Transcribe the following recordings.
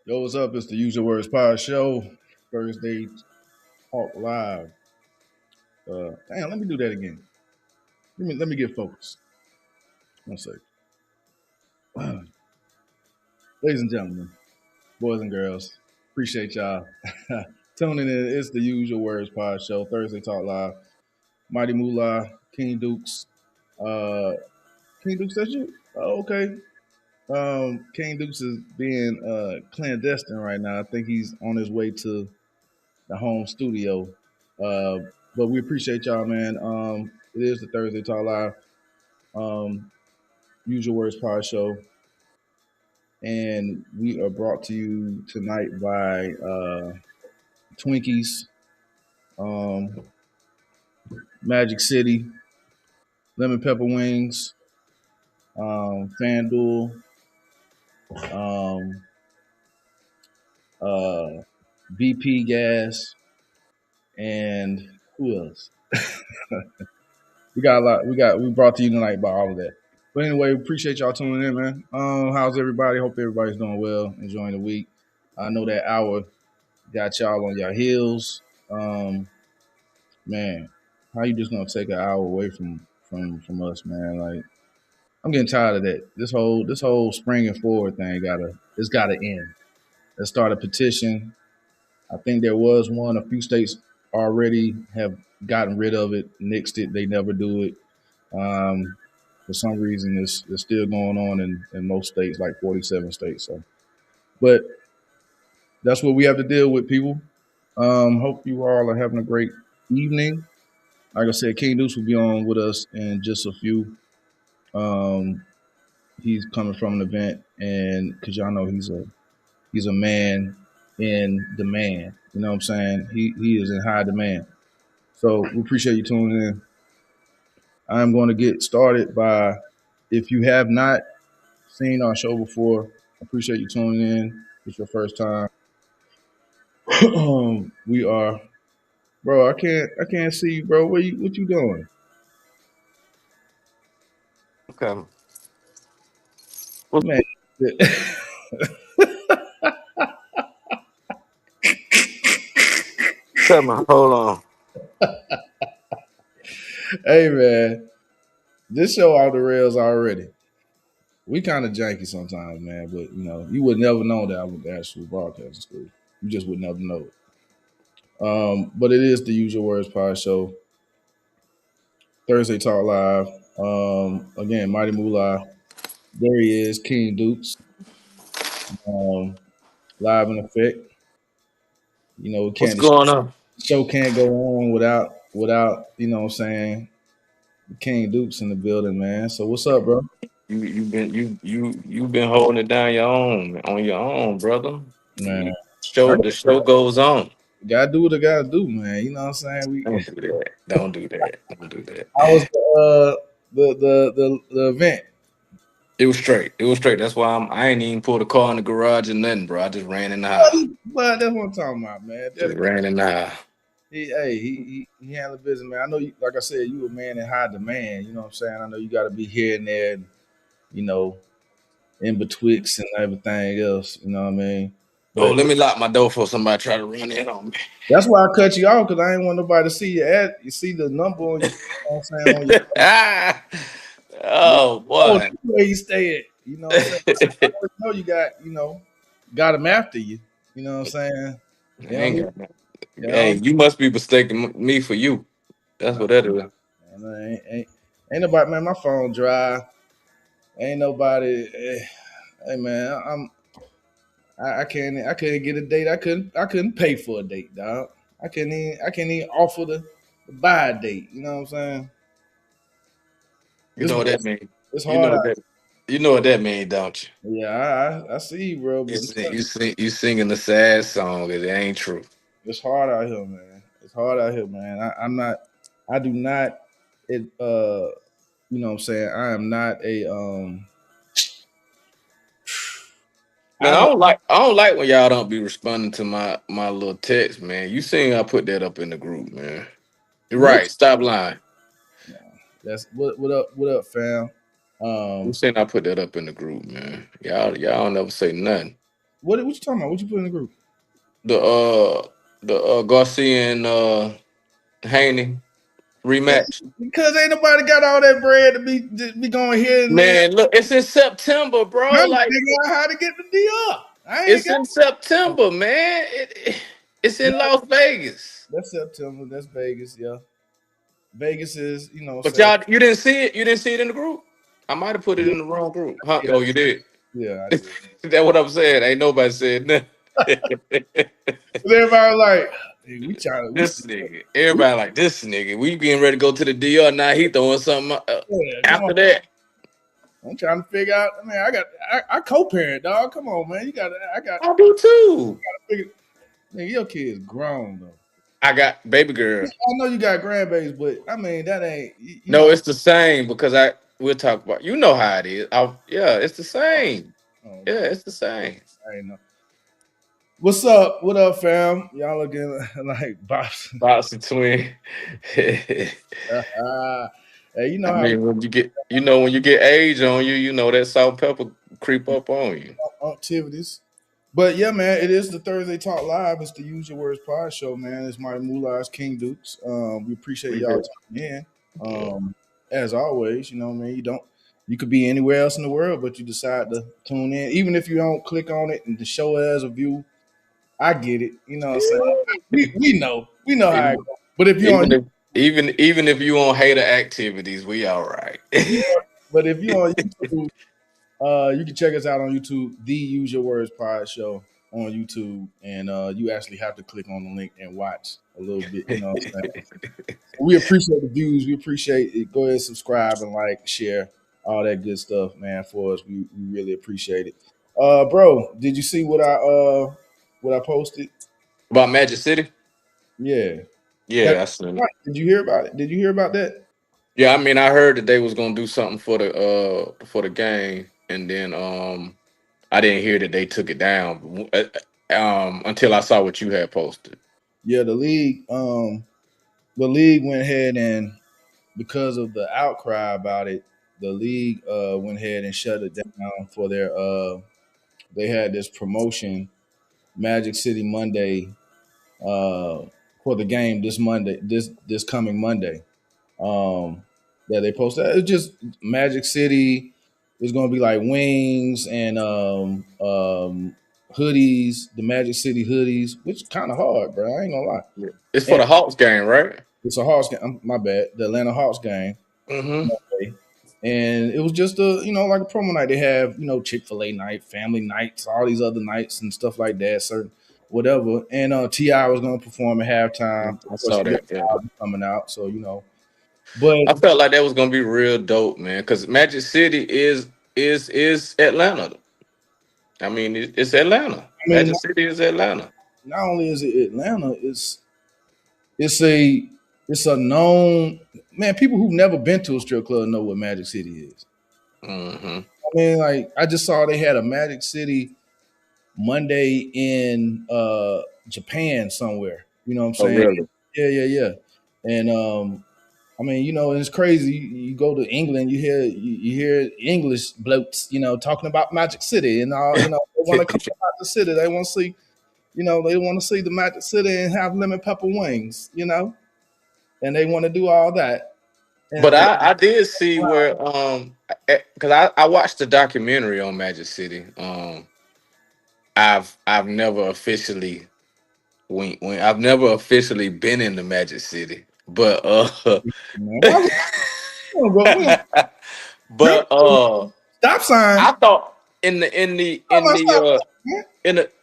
Yo, what's up? It's the Use Your Words Podshow. Thursday Talk Live. Damn, let me do that again. Let me get focused. One second. Ladies and gentlemen, boys and girls, appreciate y'all tuning in. It's the Use Your Words Podshow. Thursday Talk Live. Mighty Moolah, King Dukes. Uh, King Dukes, that's you? Oh, okay. King Dukes is being clandestine right now. I think he's on his way to the home studio. Uh, but we appreciate y'all, man. It is the Thursday Talk Live, Use Your Words Pod Show, and we are brought to you tonight by Twinkies, um, Magic City, Lemon Pepper Wings, FanDuel, um, uh, BP Gas, and who else? We got a lot. We brought to you tonight by all of that. But anyway, appreciate y'all tuning in, man. How's everybody? Hope everybody's doing well, enjoying the week. I know that hour got y'all on your heels. Man, how you just gonna take an hour away from us, man? Like, I'm getting tired of that. This whole springing forward thing gotta end. Let's start a petition. I think there was one. A few states already have gotten rid of it, nixed it. They never do it. For some reason, it's still going on in most states, like 47 states. So, but that's what we have to deal with, people. Hope you all are having a great evening. Like I said, King Deuce will be on with us in just a few. Um, he's coming from an event, and because y'all know he's a man in demand. You know what I'm saying? He is in high demand. So we appreciate you tuning in. I'm going to get started by, if you have not seen our show before, I appreciate you tuning in. It's your first time. We are, bro. I can't see you, bro. What you doing? Okay. Man. Hold on. Hey, man, this show off the rails already. We kind of janky sometimes, man, but you would never know that I went to actual broadcasting school. You just would never know it. But it is the Usual Words Pod Show, Thursday Talk Live. Again, Mighty Moolah. There he is, King Dukes, um, live in effect. We What's can't going on? the show can't go on without what I'm saying, King Dukes in the building, man. So what's up, bro? You've been holding it down your own on your own, brother. Man, I The show goes on. gotta do what I gotta do, man. You know what I'm saying? We Don't do that. Don't do that. Don't do that. I was the event. It was straight. It was straight. That's why I ain't even pulled a car in the garage or nothing, bro. I just ran in the But, house. but that's what I'm talking about, man. Just ran in the house. He handled business, man. I know you, like I said, you a man in high demand. You know what I'm saying? I know you gotta be here and there, and, you know, in betwixt and everything else. You know what I mean? Oh, But let me lock my door for somebody try to run in on me. that's why I cut you off because I ain't want nobody to see your ad. You see the number on you. Know what I'm saying on your. Oh Oh, boy. where you stay at? You know what I'm saying? I already know you got them after you. You know what I'm saying? I They don't ain't need. got nothing. They Hey, don't. you must be mistaking me for you. That's Nah, what that is. man, ain't nobody. Man, my phone dry. Ain't nobody. Hey man, I couldn't get a date. I couldn't pay for a date, dog. I can't even offer to buy a date. You know what I'm saying? You It's know what that means. it's You know hard what out. that. You know what that means, don't you? Yeah, I see you, bro. But I'm telling you, You singing the sad song. It ain't true. it's hard out here, man. It's hard out here, man. I'm not. I do not. It. You know what I'm saying? I am not a. Man, I don't. I don't like when y'all don't be responding to my little text, man. You seen I put that up in the group, man. You're What? right. Stop lying. Nah, that's what up. What up, fam? You Um. seen I put that up in the group, man. Y'all don't never say nothing. What you talking about? What you put in the group? The Garcia and Haney rematch. Because ain't nobody got all that bread to be going here and there Man, look, it's in September, bro. trying to Like figure out how to get the deal up. I ain't it's got in September, man. It's in Las Vegas. that's September. That's Vegas. Yeah, Vegas is But say y'all, you didn't see it. You didn't see it in the group. I might have put it yeah, in the wrong group, huh? yeah, Oh, you did. yeah. I did. That's what I'm saying. Ain't nobody said nothing. But everybody like, hey, we trying to This nigga. we Everybody like this nigga. We getting ready to go to the DR now. He throwing something yeah, come on. after that. I'm trying to figure out. Man, I co-parent, dog. Come on, man. I got I do too. to figure. Nigga, your kid's grown though. I got baby girl. I know you got grandbabies, but I mean that ain't No, it's the same because we'll talk about you know how it is. Yeah, it's the same. Oh Yeah, man, it's the same. I ain't know. What's up? What up, fam? Y'all looking like bops. Boxing twin. Hey, you know I how mean, when you get age on you, you know that salt and pepper creep up on you. activities. But yeah, man, it is the Thursday Talk Live. It's the Use Your Words Pod Show, man. It's Marty Moolah's King Dukes. We appreciate We y'all here. tuning in. Yeah. As always, you know what I mean? You could be anywhere else in the world, but you decide to tune in. Even if you don't click on it and to show it as a view, I get it. You know what I'm saying? We know. We know how it Even goes. But if you're on even if even if you on hater activities, we all right. if you but if you're on YouTube, you can check us out on YouTube, the Use Your Words Pod Show on YouTube, and you actually have to click on the link and watch a little bit. You know what I'm saying? We appreciate the views. We appreciate it. Go ahead, subscribe and like, share, all that good stuff, man. For us, we really appreciate it. Bro, did you see what I posted? About Magic City? Yeah. Have, Yeah, I seen it. did you hear about it? Did you hear about that? Yeah, I mean, I heard that they was gonna do something for the game, and then I didn't hear that they took it down until I saw what you had posted. Yeah, the league went ahead and because of the outcry about it, the league went ahead and shut it down for their they had this promotion, Magic City Monday, uh, for the game this Monday, this coming Monday. Um, that they posted. It's just Magic City is going to be like wings and hoodies, the Magic City hoodies, which is kind of hard, bro. I ain't gonna lie. Yeah. It's for And the Hawks game, right? it's a Hawks game. My bad. The Atlanta Hawks game. Mm-hmm. And it was just a like a promo night. They have Chick-fil-A night, family nights, all these other nights and stuff like that, certain whatever. And Ti was going to perform at halftime. I Of course, saw you got that. Yeah. Styles coming out, so But I felt like that was gonna be real dope, man. Because Magic City is Atlanta. I mean, it's Atlanta. I mean, Magic City is Atlanta. not only is it Atlanta, it's a it's a known man. People who've never been to a strip club know what Magic City is. Mm-hmm. I mean, like I just saw they had a Magic City Monday in Japan somewhere. You know what I'm Oh, saying? really? Yeah. And I mean, it's crazy. You go to England, you hear English blokes, talking about Magic City and all. They want to come to Magic City. They want to see, they want to see the Magic City and have lemon pepper wings. And they want to do all that. But And I did see where because I watched the documentary on Magic City. I've never officially when I've never officially been in the Magic City, but man, why we don't but stop sign? I thought in the in the How in about the stop uh sign, man?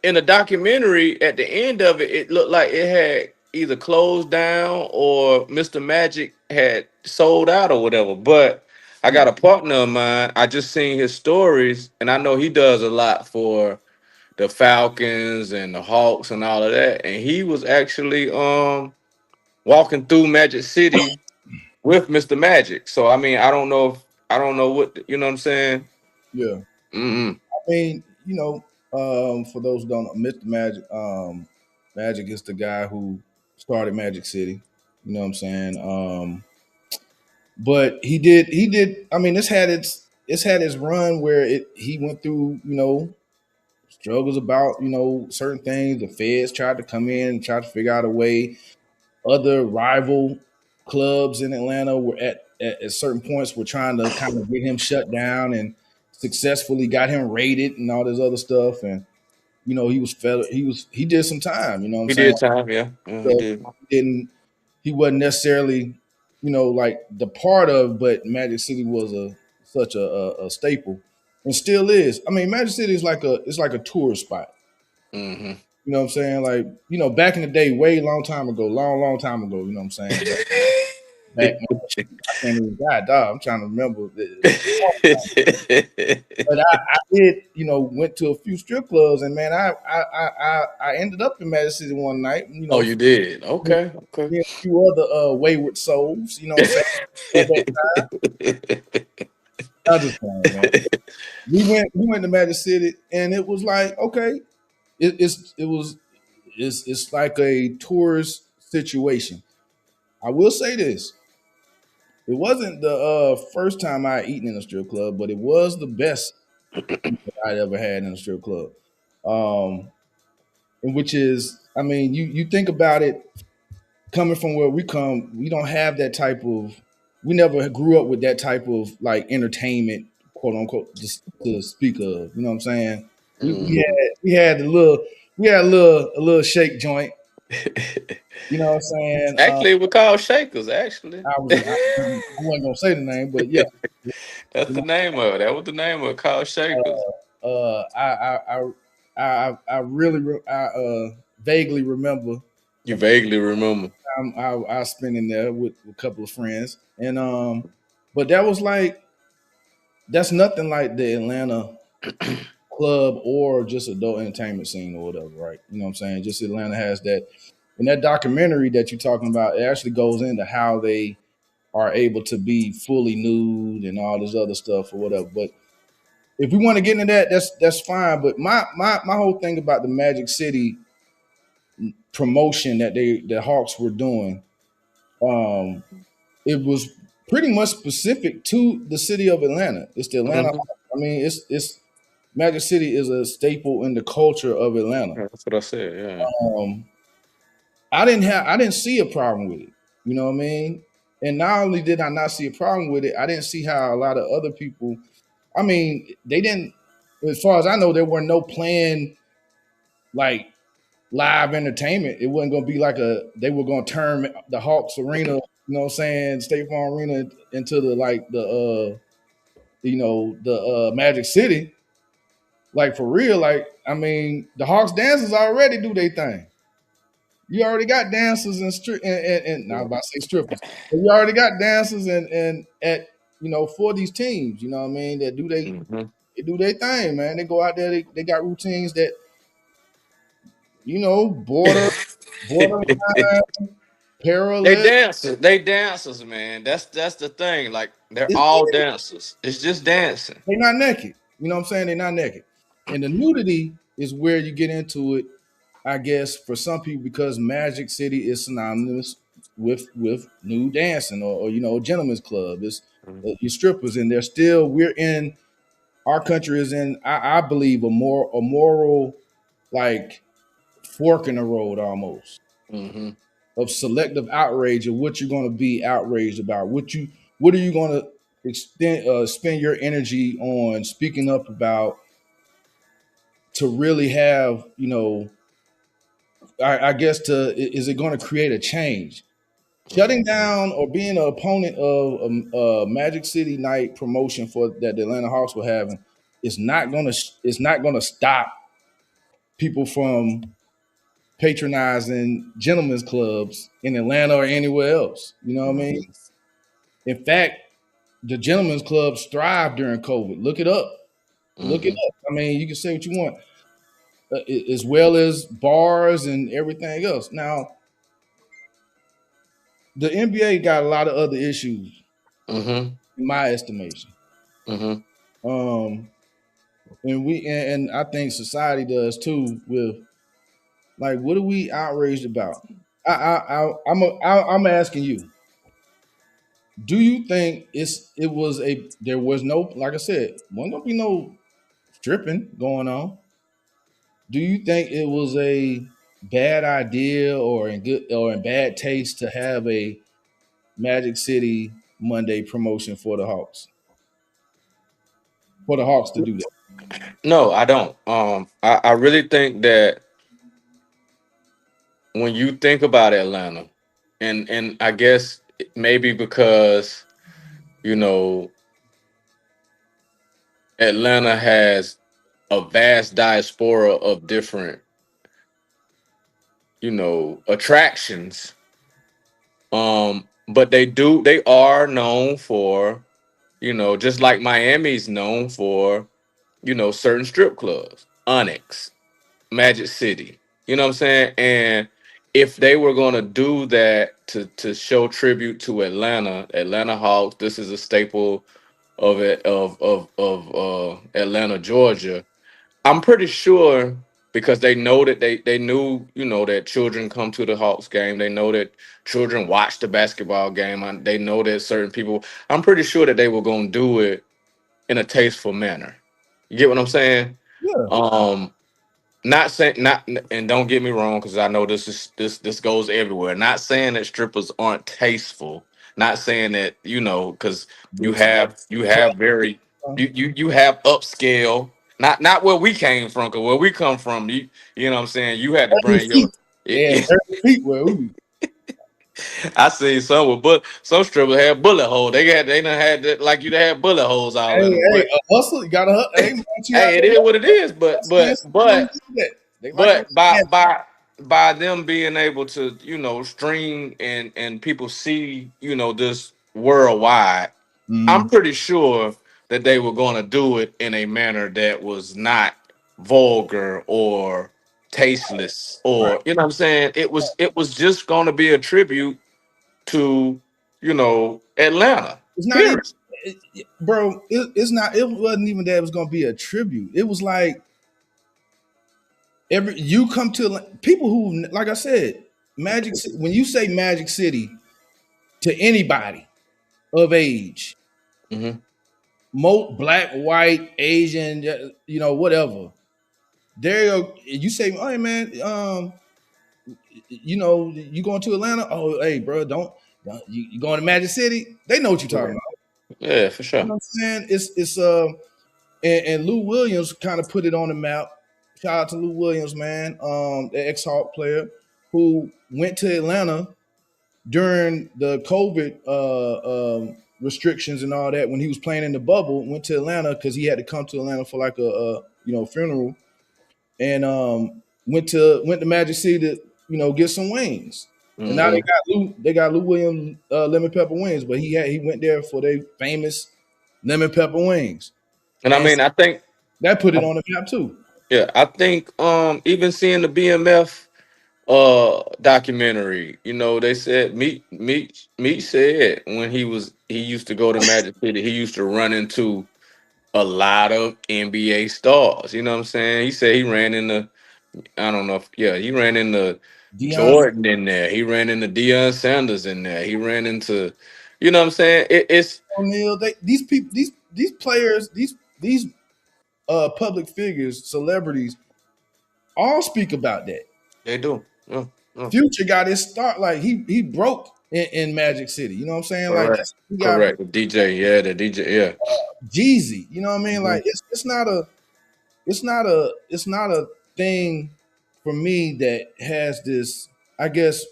in the documentary at the end of it, it looked like it had either closed down or Mr. Magic had sold out or whatever. But I got a partner of mine. I just seen his stories, and I know he does a lot for the Falcons and the Hawks and all of that. And he was actually walking through Magic City with Mr. Magic. So I mean, I don't know what you know what I'm saying. Yeah. Mm-mm. I mean, for those who don't know, Mr. Magic, Magic is the guy who started Magic City. You know what I'm saying? But he did. I mean, it's had its run where he went through, struggles about certain things. The feds tried to come in and try to figure out a way. Other rival clubs in Atlanta were at certain points were trying to kind of get him shut down and successfully got him raided and all this other stuff. And he did some time. You know what I'm He saying? did time, yeah. Yeah, he So did. he wasn't necessarily like the part of, but Magic City was such a staple and still is. I mean, Magic City is like a tourist spot. Hmm. You know what I'm saying? Like, back in the day, way long time ago, long time ago, you know what I'm saying? Back I can't even dog. I'm trying to remember. But I did, went to a few strip clubs, and man, I ended up in Magic City one night. Oh, you did? Okay, okay. Me and a few other wayward souls. You know what I'm saying? At that time, I just playing, man. We went to Magic City, and it was like, okay, it's like a tourist situation. I will say this: it wasn't the first time I eaten in a strip club, but it was the best I'd ever had in a strip club. Um, and which is, I mean, you think about it, coming from where we come, we don't have that type of. We never grew up with that type of like entertainment, quote unquote, to speak of. You know what I'm saying? We, we Mhm. had we had a little we had a little shake joint. You know what I'm saying? Actually, we call shakers. Actually, I wasn't gonna say the name, but yeah, that's you the know, name of it. That was the name of it. Called shakers. I really vaguely remember You vaguely remember. I spent in there with a couple of friends, and but that was like that's nothing like the Atlanta club or just adult entertainment scene or whatever, right? You know what I'm saying? Just Atlanta has that. And that documentary that you're talking about, it actually goes into how they are able to be fully nude and all this other stuff or whatever. But if we want to get into that, that's fine. But my whole thing about the Magic City promotion that the Hawks were doing, um, it was pretty much specific to the city of Atlanta. It's the Atlanta. Hmm. I mean, it's Magic City is a staple in the culture of Atlanta. That's what I said. Yeah. Um, I didn't see a problem with it. You know what I mean? And not only did I not see a problem with it, I didn't see how a lot of other people. I mean, they didn't. As far as I know, there were no planned like live entertainment. It wasn't going to be like they were going to turn the Hawks Arena, you know what I'm saying, State Farm Arena into the Magic City. Like for real, like I mean, the Hawks dancers already do their thing. You already got dancers and now I'm about to say strippers. But you already got dancers and at for these teams, you know what I mean, that Hmm. they do their thing, man. They go out there, they got routines that, borderline, They parallel. dancers. They dancers, man. That's the thing. Like they're It's, all dancers. It's just dancing. they're not naked. You know what I'm saying? They're not naked. And the nudity is where you get into it, I guess, for some people because Magic City is synonymous with nude dancing or a gentleman's club. It's your strippers, and they're still we're in our country is in I believe a moral like fork in the road almost Mm-hmm. of selective outrage of what you're going to be outraged about. What are you going to spend your energy on speaking up about to really have I guess is it going to create a change? Shutting Mm-hmm. down or being an opponent of a Magic City night promotion for that the Atlanta Hawks were having is not gonna stop people from patronizing gentlemen's clubs in Atlanta or anywhere else. You know what I mean? Mm-hmm. In fact, the gentlemen's clubs thrived during COVID. Look it up. Look it Mm-hmm. up. I mean, you can say what you want, as well as bars and everything else. Now, the NBA got a lot of other issues, Mm-hmm. in my estimation. Mm-hmm. Um, and I think society does too. With like, what are we outraged about? I'm asking you. Do you think there was no, like I said, wasn't gonna be no stripping going on? Do you think it was a bad idea or in good or in bad taste to have a Magic City Monday promotion for the Hawks? For the Hawks to do that? No, I don't. I really think that when you think about Atlanta, and I guess maybe because you know Atlanta has a vast diaspora of different attractions. But they are known for just like Miami's known for certain strip clubs, Onyx, Magic City. You know what I'm saying? And if they were going to do that to show tribute to Atlanta Hawks, this is a staple of it of Atlanta, Georgia. I'm pretty sure because they know that they knew that children come to the Hawks game. They know that children watch the basketball game. They know that certain people. I'm pretty sure that they were going to do it in a tasteful manner. You get what I'm saying? Yeah. Um, not saying not, and don't get me wrong, because I know this goes everywhere. Not saying that strippers aren't tasteful. Not saying that because you This have you have very you have upscale. Not where we came from, because where we come from, you know what I'm saying. You had to bring your. feet. They had 30 feet where we I seen some with some strippers had bullet holes. They done had that, like you had bullet holes all hey, in them. hey, But a hustle, you gotta hey man, you out hey, it there is what it is. But hustling, but somebody but do that. They like But by that. by by them being able to, stream and people see, this worldwide, I'm Mm, pretty sure that they were going to do it in a manner that was not vulgar or tasteless, right. or what I'm saying. It was just going to be a tribute to, Atlanta. It's not even Period. bro, it's not it wasn't even that it was gonna be a tribute. It was like every you come to people who like I said, when you say Magic City to anybody of age, Hmm. black, white, Asian, whatever. There you say, hey man, you going to Atlanta? Oh, hey, bro, you going to Magic City? They know what you're talking about. Yeah, for You sure. know what I'm saying? It's and Lou Williams kind of put it on the map. Shout out to Lou Williams, man, the ex-Hawk player who went to Atlanta during the COVID restrictions and all that when he was playing in the bubble. Went to Atlanta because he had to come to Atlanta for like a funeral, and went to Magic City to get some wings. And now Hmm. they got Lou Williams lemon pepper wings, but he went there for their famous lemon pepper wings, And I and mean, that put it on the map too. I think even seeing the BMF documentary, they said Meat said when he used to go to Magic City, he used to run into a lot of NBA stars. You know what I'm saying? He said he ran into, I don't know if, yeah, he ran into Deion Jordan in there. He ran into Deion Sanders in there. He ran into, what I'm saying? It's O'Neal, these people, these players, these public figures, celebrities, all speak about that. they do. Yeah, yeah. Future got his start like he broke in Magic City. You know what I'm saying? Like Correct. he got Correct. The DJ, yeah, the DJ, yeah. Jeezy. You know what I mean? Hmm. Like it's not a thing for me that has this. I guess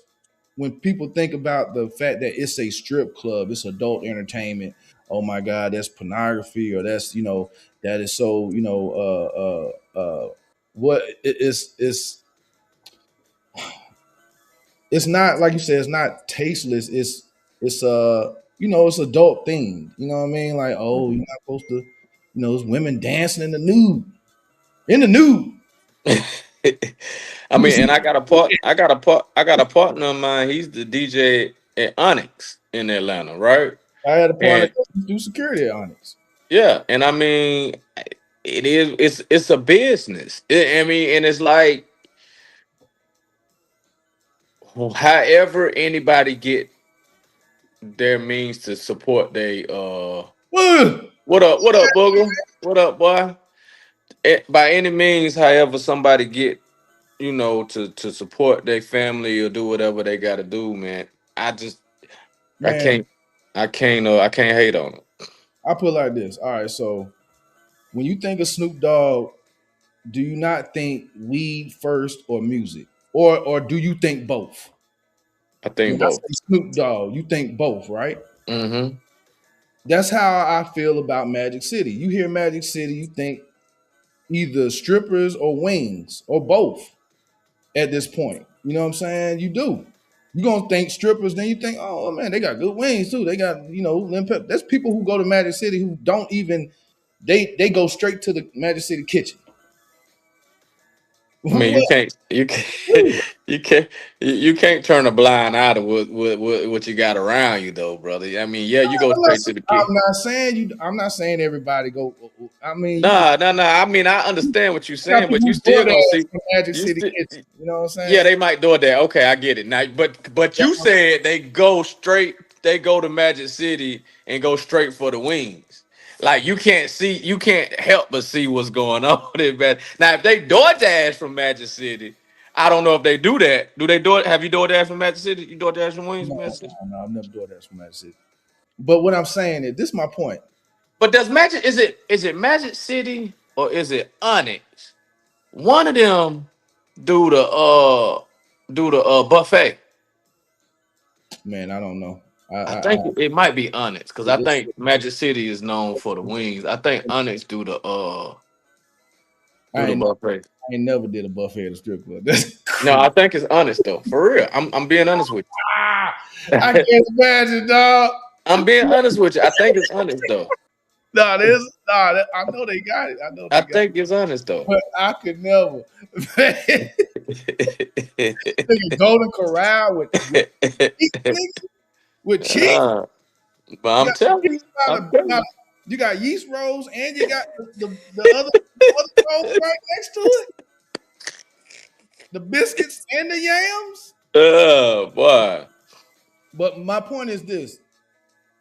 when people think about the fact that it's a strip club, it's adult entertainment. Oh my God, that's pornography, or that's that is so what it's not like you said. It's not tasteless. It's adult themed. You know what I mean? Like you're not supposed to. There's women dancing in the nude. In the nude. I You can mean, see. and I got a partner of mine. He's the DJ at Onyx in Atlanta, right? I had a partner And do security at Onyx. yeah, and I mean, it's a business. I mean, and it's like, however anybody get their means to support they Woo! what up, booger? What up, boy? by any means, however somebody get, to support their family or do whatever they got to do, man. I just I Man, can't I can't hate on it. I put it like this. All right, so when you think of Snoop Dogg, do you not think weed first or music, or do you think both? I think When I both. say Snoop Dogg, you think both, right? Mm-hmm. That's how I feel about Magic City. You hear Magic City, you think either strippers or wings or both at this point. You know what I'm saying? You do. You're gonna think strippers, then you think, oh man, they got good wings too. They got, there's people who go to Magic City who don't even they go straight to the Magic City kitchen. I mean, What? you can't you can't you can't turn a blind eye to what you got around you though, brother. I mean, yeah, you go I'm not, straight to the kid. I'm not saying you. I'm not saying everybody go. I mean, Nah, nah, nah. I mean, I understand what you're got saying, but people you who still gonna DoorDash see. from Magic You City still, kitchen. You know what I'm yeah, saying? they might do it there. Okay, I get it now. But That's you what said they go straight. They go to Magic City and go straight for the wings. Like you can't help but see what's going on in Magic. Now, if they DoorDash from Magic City, I don't know if they do that. Do they do it? Have you DoorDash from Magic City? You DoorDash from wings from no, Magic City? no, I've never DoorDash from Magic City. But what I'm saying is, this is my point. But does Magic is it Magic City or is it Onyx? One of them do the uh buffet. Man, I don't know. I think it might be Onyx because I It's, think Magic City is known for the wings. I think Onyx do I the ain't, buffet. I ain't never did a buffet at a strip club. That's No, crazy. I think it's Onyx though. For real, I'm being honest with Ah, I you. can't imagine, dog. I'm being honest with you. I think it's Onyx though. No, this, no, I know they got it. I know I they got it. think it's Onyx though. But I could never. Man, nigga, Golden Corral with cheese. Uh, but You I'm got telling cheese you, I'm telling you. you got yeast rolls and you got the other rolls right next to it. The biscuits and the yams. Oh boy. But my point is this: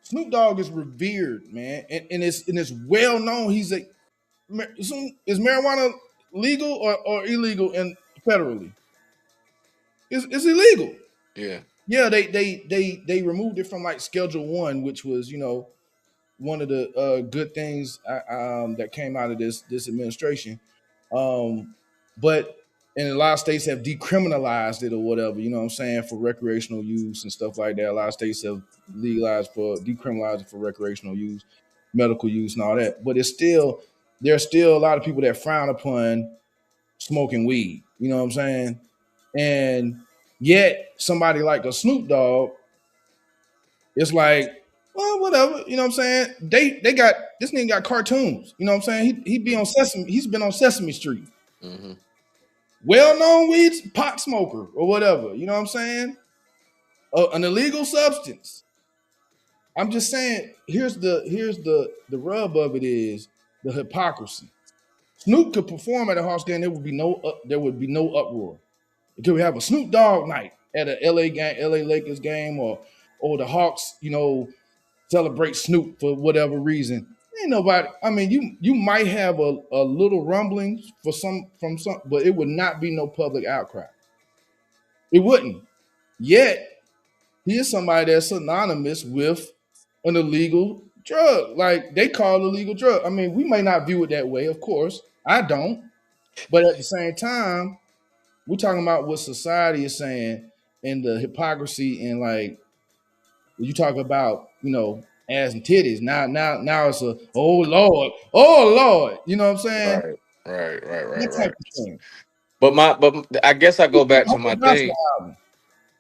Snoop Dogg is revered, man, and it's well known. Is marijuana legal or illegal in federally? It's illegal. Yeah. Yeah, they removed it from like Schedule One, which was one of the good things that came out of this administration. Um, but and a lot of states have decriminalized it or whatever, you know what I'm saying, for recreational use and stuff like that. A lot of states have decriminalized it for recreational use, medical use, and all that. But there's still a lot of people that frown upon smoking weed. You know what I'm saying? And yet somebody like a Snoop Dogg, it's like, well, whatever. You know what I'm saying? They got this nigga got cartoons. You know what I'm saying? He be on Sesame. He's been on Sesame Street. Mm-hmm. Well known weed pot smoker or whatever. You know what I'm saying? An illegal substance. I'm just saying. Here's the rub of it is the hypocrisy. Snoop could perform at a Hawks game. There would be no uproar. Could we have a Snoop Dogg night at a LA game, LA Lakers game, or the Hawks, celebrate Snoop for whatever reason? Ain't nobody. I mean, you might have a little rumbling from some, but it would not be no public outcry. It wouldn't. Yet he is somebody that's synonymous with an illegal drug. Like they call it illegal drug. I mean, we may not view it that way, of course. I don't. But at the same time, we're talking about what society is saying and the hypocrisy and like when you talk about, ass and titties. Now it's oh Lord. You know what I'm saying? Right. Right. Right. Right. That type Right. of thing. But I guess I go back to Whole my gospel thing. album.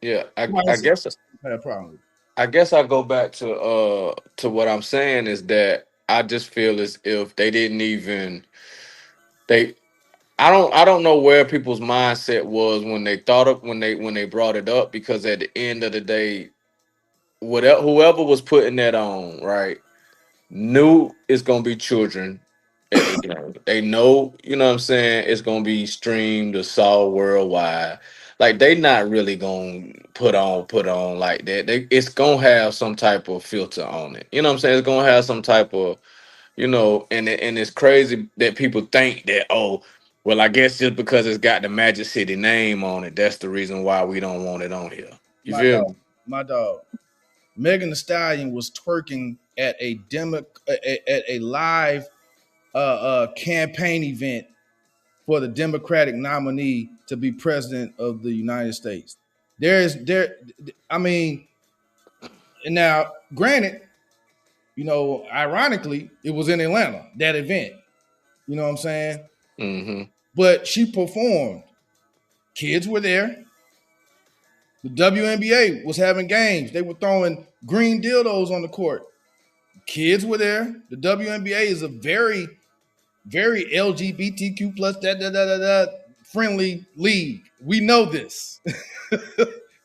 Yeah. Somebody I said guess I had a problem with it. I guess I go back to what I'm saying is that I just feel as if they didn't even they I don't know where people's mindset was when they thought of when they brought it up because at the end of the day whatever whoever was putting that on right knew it's gonna be children at the game. They know, you know what I'm saying, it's gonna be streamed or saw worldwide. Like they not really gonna put on like that. It's gonna have some type of filter on it. You know what I'm saying? It's gonna have some type of and it's crazy that people think that, oh, well, I guess just because it's got the Magic City name on it, that's the reason why we don't want it on here. You My feel dog, me? my dog. Megan Thee Stallion was twerking at at a live campaign event for the Democratic nominee to be president of the United States. I mean, now, granted, ironically, it was in Atlanta, that event. You know what I'm saying? Mm-hmm. But she performed. Kids were there. The WNBA was having games. They were throwing green dildos on the court. Kids were there. The WNBA is a very, very LGBTQ plus friendly league. We know this.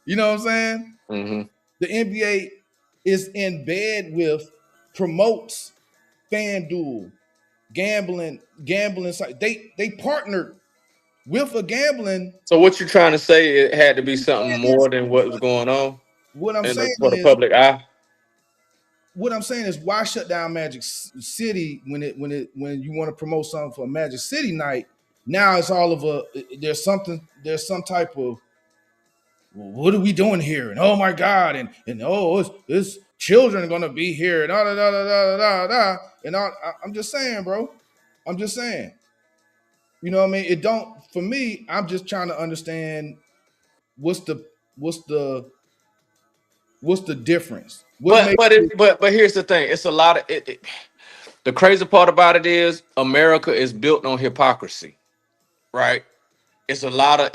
You know what I'm saying? Mm-hmm. The NBA is in bed with, promotes FanDuel, gambling site. They partnered with a gambling. So what you trying to say? It had to be something Is more than what was going on what I'm saying for the is public eye. why shut down Magic City when you want to promote something for a Magic City night? Now it's all of a there's some type of, well, what are we doing here? And oh my God, and oh, it's children are gonna be here and da da da da da da da. And I'm just saying, bro. I'm just saying. You know what I mean? It don't for me. I'm just trying to understand what's the what's the what's the difference. What But makes but it? it but here's the thing. It's a lot of it. The crazy part about it is America is built on hypocrisy, right? It's a lot of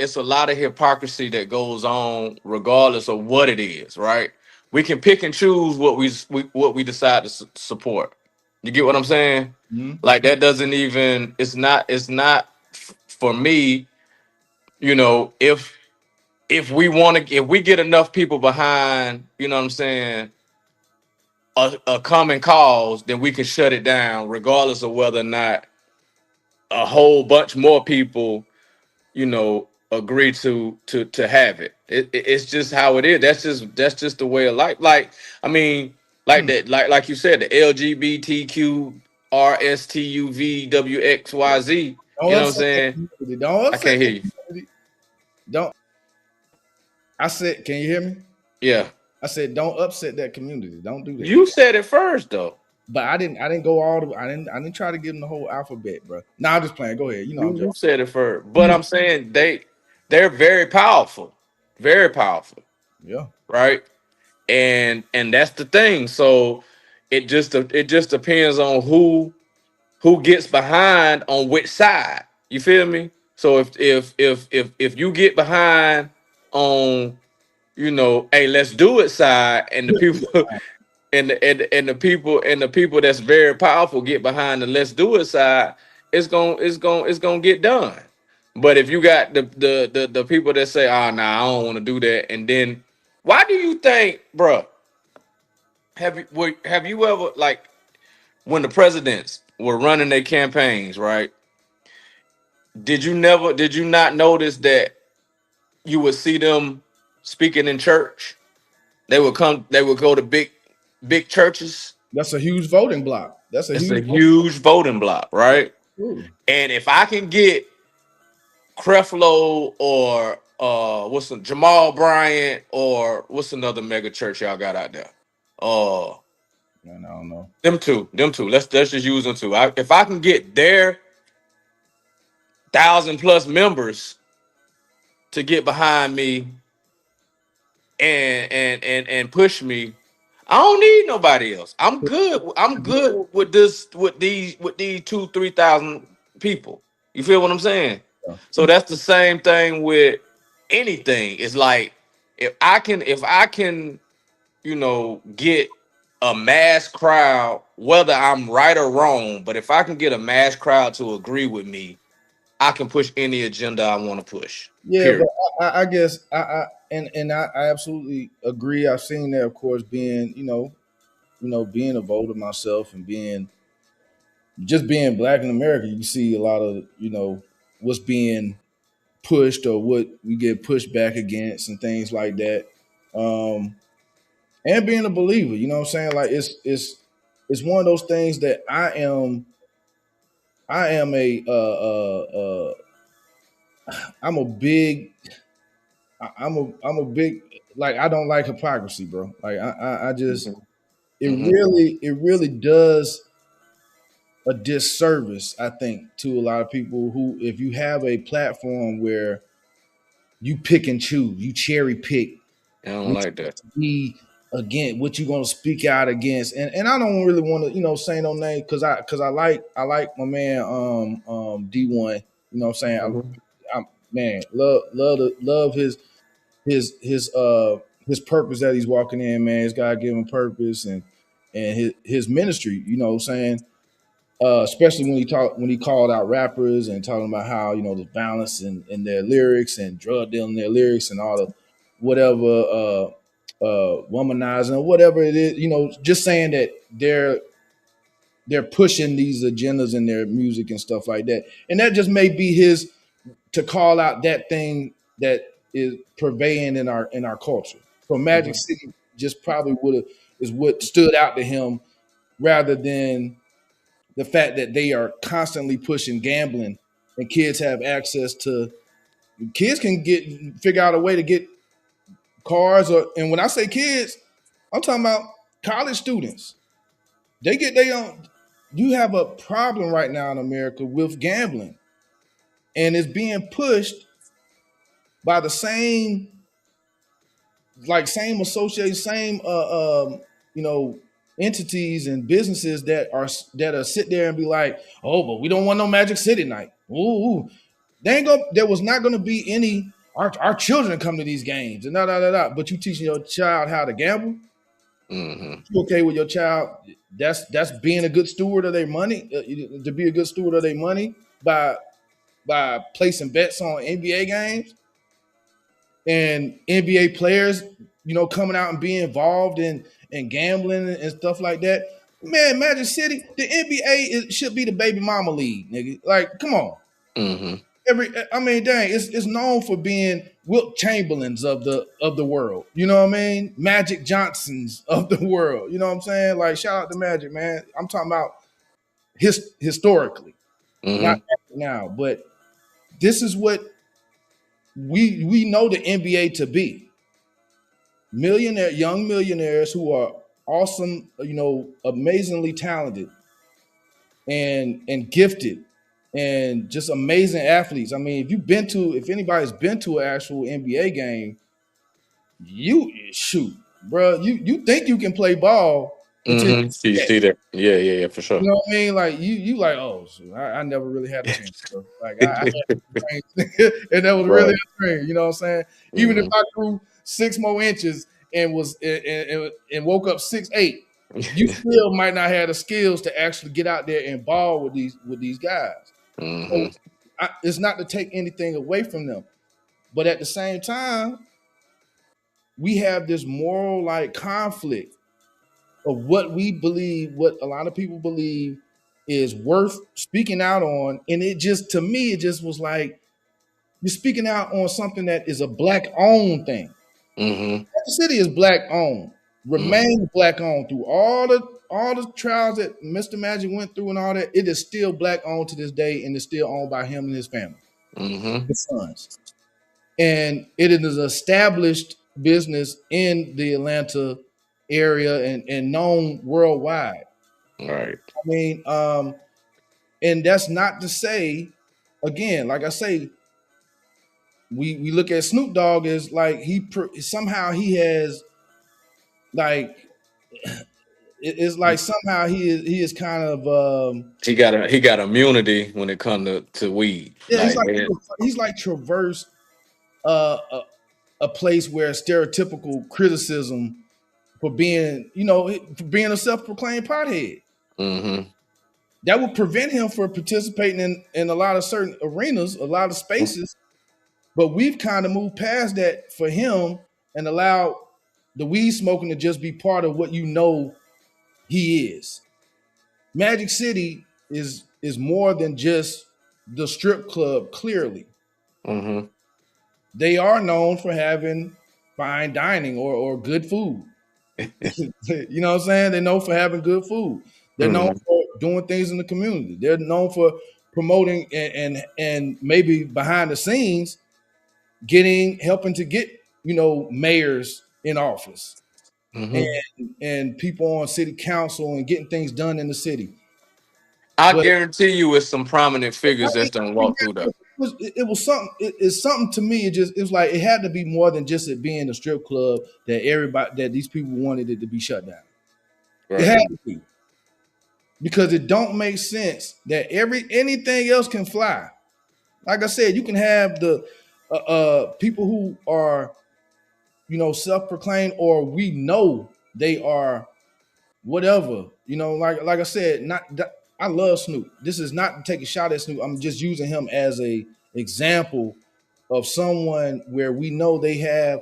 hypocrisy that goes on regardless of what it is, right? We can pick and choose what we decide to support. You get what I'm saying? Hmm? Like that doesn't even it's not for me, if we get enough people behind, you know what I'm saying, a common cause, then we can shut it down regardless of whether or not a whole bunch more people agree to have it. It's just how it is. That's just the way of life. Like, I mean, like Hmm. that, like you said, the LGBTQ RSTUVWXYZ. Don't You know what I'm upset that saying? community. Don't I upset can't hear that you. community. Don't. I said, can you hear me? Yeah, I said, don't upset that community. Don't do that. you said it first though. But I didn't go all the. I didn't try to give them the whole alphabet, bro. Nah, I'm just playing. Go ahead. You know I'm You joking. said it first, but I'm saying they're very powerful, Yeah. right? And that's the thing. So it just depends on who gets behind on which side. You feel me? So if you get behind on, hey, let's do it side, and the people and the people that's very powerful get behind the let's do it side, it's gonna get done. But if you got the people that say, oh nah, I don't want to do that, and then why do you think, bruh, have you ever, like, when the presidents were running their campaigns, right? Did you not notice that you would see them speaking in church? They would go to big churches. That's a huge voting block. That's a It's huge a voting huge voting block, right? block. And if I can get Creflo or what's the Jamal Bryant, or what's another mega church y'all got out there? Uh Man, I don't know. them two. Let's just use them two. If I can get their 1,000+ members to get behind me and push me, I don't need nobody else. I'm good. I'm good with this with these 2-3 thousand people. You feel what I'm saying? So that's the same thing with anything. It's like, if I can get a mass crowd, whether I'm right or wrong, but if I can get a mass crowd to agree with me, I can push any agenda I want to push. Yeah, but Period. I guess I absolutely agree. I've seen that, of course, being being a voter myself and being black in America. You see a lot of what's being pushed or what we get pushed back against and things like that. And being a believer, you know what I'm saying? Like it's it's one of those things that I am I'm a big I'm a big like I don't like hypocrisy, bro. Like I just Mhm. Mhm. it really does a disservice, I think, to a lot of people who, if you have a platform where you pick and choose, you cherry pick I don't what like that. you be against, what you're gonna speak out against, and I don't really want to, say no name because I like my man D1. You know what I'm saying? Mhm. I'm man, love his purpose that he's walking in, man. His God given purpose and his ministry. You know what I'm saying? Especially when he called out rappers and talking about how the violence in their lyrics and drug dealing in their lyrics and all the whatever womanizing or whatever it is, just saying that they're pushing these agendas in their music and stuff like that, and that just may be his to call out that thing that is pervading in our culture. So Magic Mhm. City just probably would have is what stood out to him rather than the fact that they are constantly pushing gambling and kids have access to kids can get figure out a way to get cars or and when I say kids, I'm talking about college students. They get their own you have a problem right now in America with gambling and it's being pushed by the same associated same entities and businesses that are sit there and be like, oh, but we don't want no Magic City night. Ooh, there was not gonna be any our children come to these games and but you teaching your child how to gamble. Mhm. You okay with your child? That's being a good steward of their money. To be a good steward of their money by placing bets on NBA games and NBA players, coming out and being involved in gambling and stuff like that. Man, Magic City, the NBA should be the baby mama league, nigga. Like, come on. Mhm. I mean, dang, it's known for being Wilt Chamberlains of the world. You know what I mean? Magic Johnsons of the world. You know what I'm saying? Like, shout out to Magic, man. I'm talking about historically, not Mhm. now. But this is what we know the NBA to be. Young millionaires who are awesome, amazingly talented and gifted and just amazing athletes. I mean, if anybody's been to an actual NBA game, you shoot, bro. You think you can play ball until you Mhm. You get. see that? Yeah, yeah, yeah, for sure. You know what I mean? Like you like, oh, shoot, I never really had a chance, bro. Like I had and that was really Right. a dream. You know what I'm saying? Even if Mhm. I grew 6 more inches and and woke up 6'8", you still might not have the skills to actually get out there and ball with these guys. So Mhm. it's not to take anything away from them, but at the same time, we have this moral like conflict of what we believe, what a lot of people believe is worth speaking out on. And it just, to me, it just was like, you're speaking out on something that is a black owned thing. Mhm. The city is black owned, Mhm. remain black owned through all the trials that Mr. Magic went through and all that. It is still black owned to this day and it's still owned by him and his family, Mhm. his sons. And it is an established business in the Atlanta area and known worldwide. Right. I mean, and that's not to say, again, like I say, we look at Snoop Dogg as like somehow he has like it's like somehow he is kind of He got immunity when it comes to weed. yeah Like man. he's like traversed uh, a place where stereotypical criticism for being a self-proclaimed pothead Mhm. that would prevent him from participating in a lot of certain arenas, a lot of spaces. But we've kind of moved past that for him and allowed the weed smoking to just be part of what he is. Magic City is more than just the strip club, clearly. Mhm. They are known for having fine dining or good food. You know what I'm saying? They're known for having good food. They're known for doing things in the community. They're known for promoting and maybe behind the scenes helping to get mayors in office Mm-hmm. and people on city council and getting things done in the city. I But guarantee you, it's some prominent figures that's done walk through there. it was something. It's something to me. It was like it had to be more than just it being a strip club that these people wanted it to be shut down. It Right. had to be because it don't make sense that anything else can fly. Like I said, you can have the people who are self-proclaimed or we know they are whatever. Like I said, I love Snoop. This is not to take a shot at Snoop. I'm just using him as a example of someone where we know they have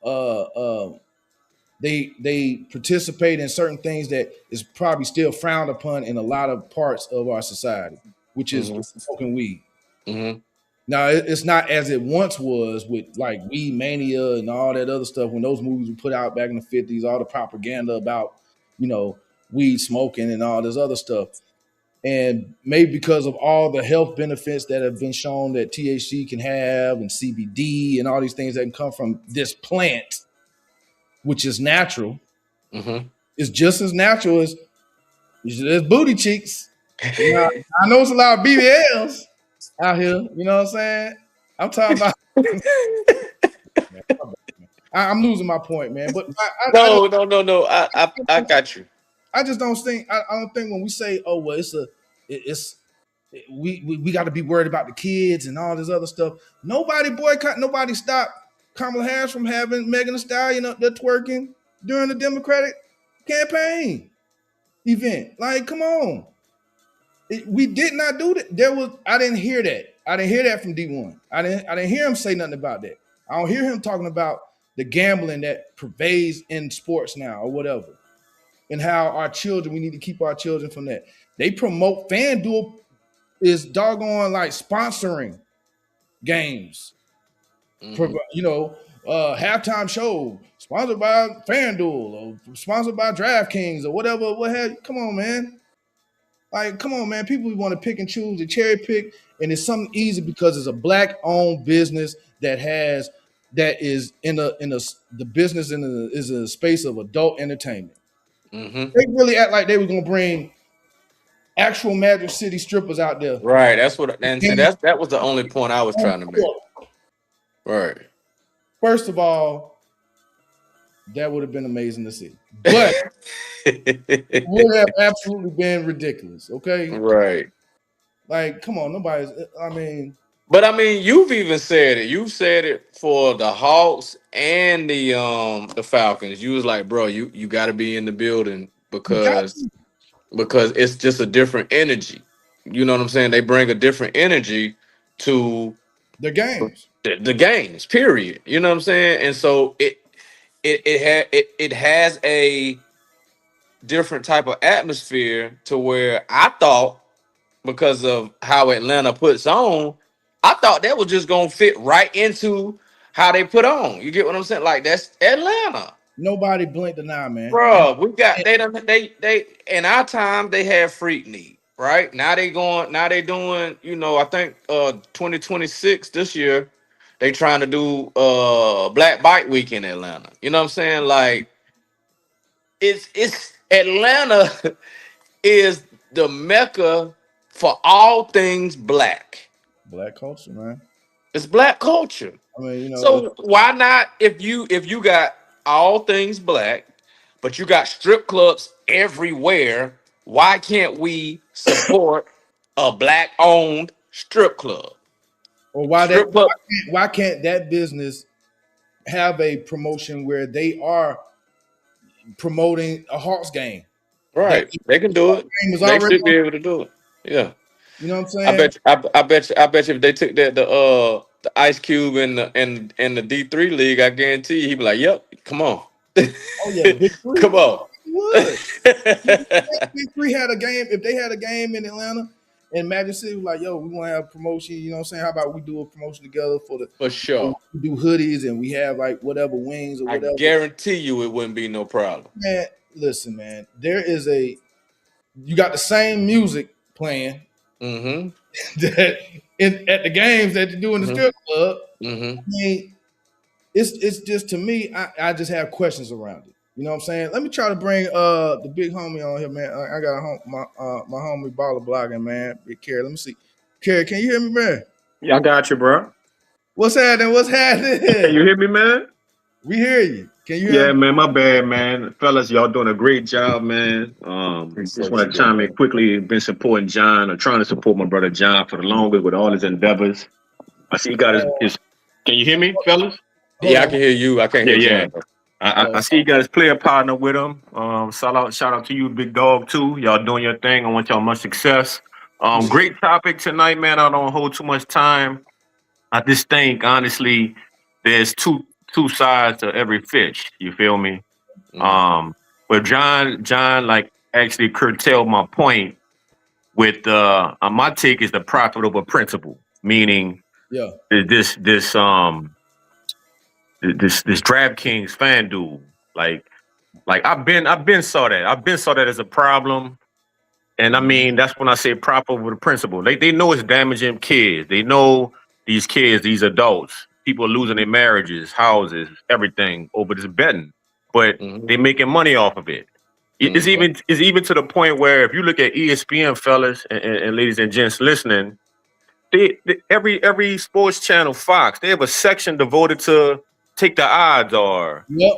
uh, uh, they participate in certain things that is probably still frowned upon in a lot of parts of our society, which is Mm-hmm. smoking weed. Mm-hmm. Now it's not as it once was with like Weed Mania and all that other stuff when those movies were put out back in the 50s, all the propaganda about, you know, weed smoking and all this other stuff. And maybe because of all the health benefits that have been shown that THC can have and CBD and all these things that can come from this plant, which is natural, Mm-hmm. is just as natural as booty cheeks. You know, I know it's a lot of BBLs out here, you know what I'm saying? I'm talking about I'm losing my point, man. But I don't No, no, no, no. I got you. I just don't think I don't think when we say, oh well, it's we got to be worried about the kids and all this other stuff. Nobody stopped Kamala Harris from having Megan Thee Stallion up there twerking during the Democratic campaign event. Like, come on. We did not do that. I didn't hear that. I didn't hear that from D1. I didn't hear him say nothing about that. I don't hear him talking about the gambling that pervades in sports now or whatever. And how we need to keep our children from that. They promote FanDuel is doggone like sponsoring games. Mm-hmm. Halftime show sponsored by FanDuel or sponsored by DraftKings or whatever. Come on, man. Like, come on, man. People want to pick and choose, and cherry pick, and it's something easy because it's a black-owned business that is the business is in a space of adult entertainment. Mm-hmm. They really act like they were gonna bring actual Magic City strippers out there. Right. That's what. And see, that was the only point I was trying to make. Right. First of all, that would have been amazing to see, but it would have absolutely been ridiculous. Okay, Right. like come on, nobody's. I mean, But I mean, you've even said it. You've said it for the Hawks and the Falcons. You was like, bro, you got to be in the building you got because it's just a different energy. You know what I'm saying? They bring a different energy to the games. the games. Period. You know what I'm saying? And so it has a different type of atmosphere to where I thought because of how Atlanta puts on, I thought that was just gonna fit right into how they put on. You get what I'm saying? Like that's Atlanta. Nobody blinked an eye, man. Bro, we got And they in our time they had Freak Need, right? Now they doing, I think 2026 this year, they trying to do Black Bike Week in Atlanta. You know what I'm saying? Like it's Atlanta is the mecca for all things black. black culture, man. It's black culture. I mean, So why not if you got all things black, but you got strip clubs everywhere, why can't we support a black owned strip club? or Strip club, why can't that business have a promotion where they are promoting a Hawks game? That right. They can do it. game is They already should be able to do it. Yeah. you know what I'm I saying? bet you, I bet you if they took the Ice Cube and the D3 league, I guarantee you he'd be like, "Yep, come on, Oh yeah, Big come Three. on." He would. Big Three had a game. If they had a game in Atlanta and Magic City was like, yo, we want to have a promotion, you know what I'm saying? How about we do a promotion together For sure, we do hoodies and we have like whatever wings or I whatever. guarantee you it wouldn't be no problem. Man, listen, man, you got the same music playing Mm-hmm. that at the games that you do in the Mm-hmm. strip club. I Mm-hmm. mean, it's just to me, I just have questions around it. You know what I'm saying? Let me try to bring the big homie on here, man. I got my homie baller blogging, man. Big Carrie. Let me see. Carrie, can you hear me, man? Yeah, I got you, bro. What's happening? What's Can you happening? hear me, man? We hear you. Can you hear Yeah, me? man, my bad, man. Fellas, y'all doing a great job, man. Just Appreciate want you, to chime bro. in quickly. Been supporting John or trying to support my brother John for the longest with all his endeavors. I see he got his can you hear me, fellas? Hold Yeah, I on. can hear you. I can't Yeah, hear yeah. John though. I see he got his player partner with him. Shout out to you, big dog, too. Y'all doing your thing. I want y'all much success. Appreciate it. Great topic tonight, man. I don't hold too much time. I just think honestly, there's two sides to every fish. You feel me? Mm-hmm. Um, but John, like actually curtailed my point with my take is the profitable principle, meaning Yeah. this DraftKings FanDuel, like I've been saw that as a problem. And I Mm-hmm. mean, that's when I say proper with the principle. They know it's damaging kids. They know these kids, these adults, people are losing their marriages, houses, everything over this betting. But Mm-hmm. they making money off of it. Mm-hmm. It's even to the point where if you look at ESPN, fellas and ladies and gents listening, every sports channel, Fox, they have a section devoted to take the odds, or Yep.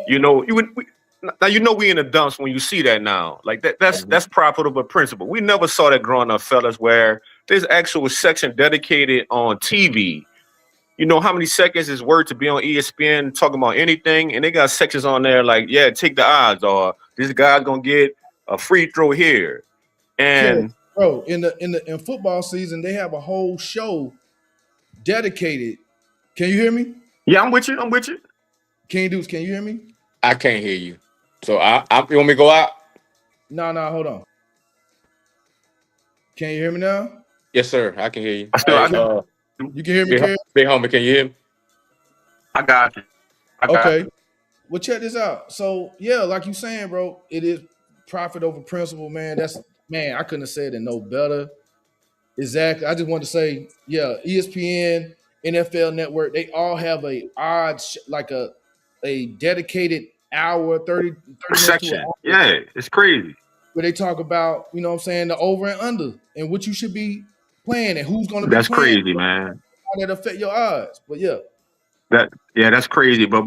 now we in the dumps when you see that now. Like Mm-hmm. that's profitable principle. We never saw that growing up, fellas, where there's actual section dedicated on TV. You know how many seconds is worth to be on ESPN talking about anything, and they got sections on there like, yeah, take the odds, or this guy's gonna get a free throw here, Carrie, and bro, in football season, they have a whole show dedicated. Can you hear me? yeah, I'm with you. I'm with you. Can you hear me? I can't hear you. So you want me to go out? No, no, hold on. Can you hear me now? Yes, sir. I can hear you. I still, Hey, I, Carrie, you can hear me, big, Carrie? big homie, can you hear me? I got you. I got Okay. you. Well, check this out. So, yeah, like you saying, bro, it is profit over principle, man. Man, I couldn't have said it no better. Exactly. I just wanted to say, yeah, ESPN, NFL Network, they all have a like a dedicated hour, 30 minutes to an Section. hour Yeah, it's crazy. where they talk about, you know what I'm saying, the over and under and what you should be playing and who's going to be That's playing, crazy, man. how that affect your odds. But yeah. That's crazy. But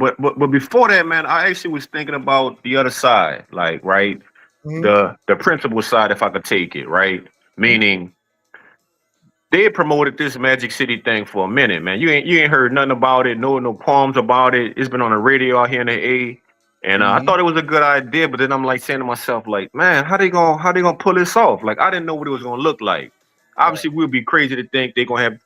before that, man, I actually was thinking about the other side, like right, Mhm. the principal side, if I could take it, right, meaning they had promoted this Magic City thing for a minute, man. You ain't heard nothing about it, no qualms about it. It's been on the radio out here in the A, and I Mhm. thought it was a good idea. But then I'm like saying to myself, like, man, how they gonna pull this off? Like, I didn't know what it was gonna look like. Right. Obviously, we'd be crazy to think they're gonna have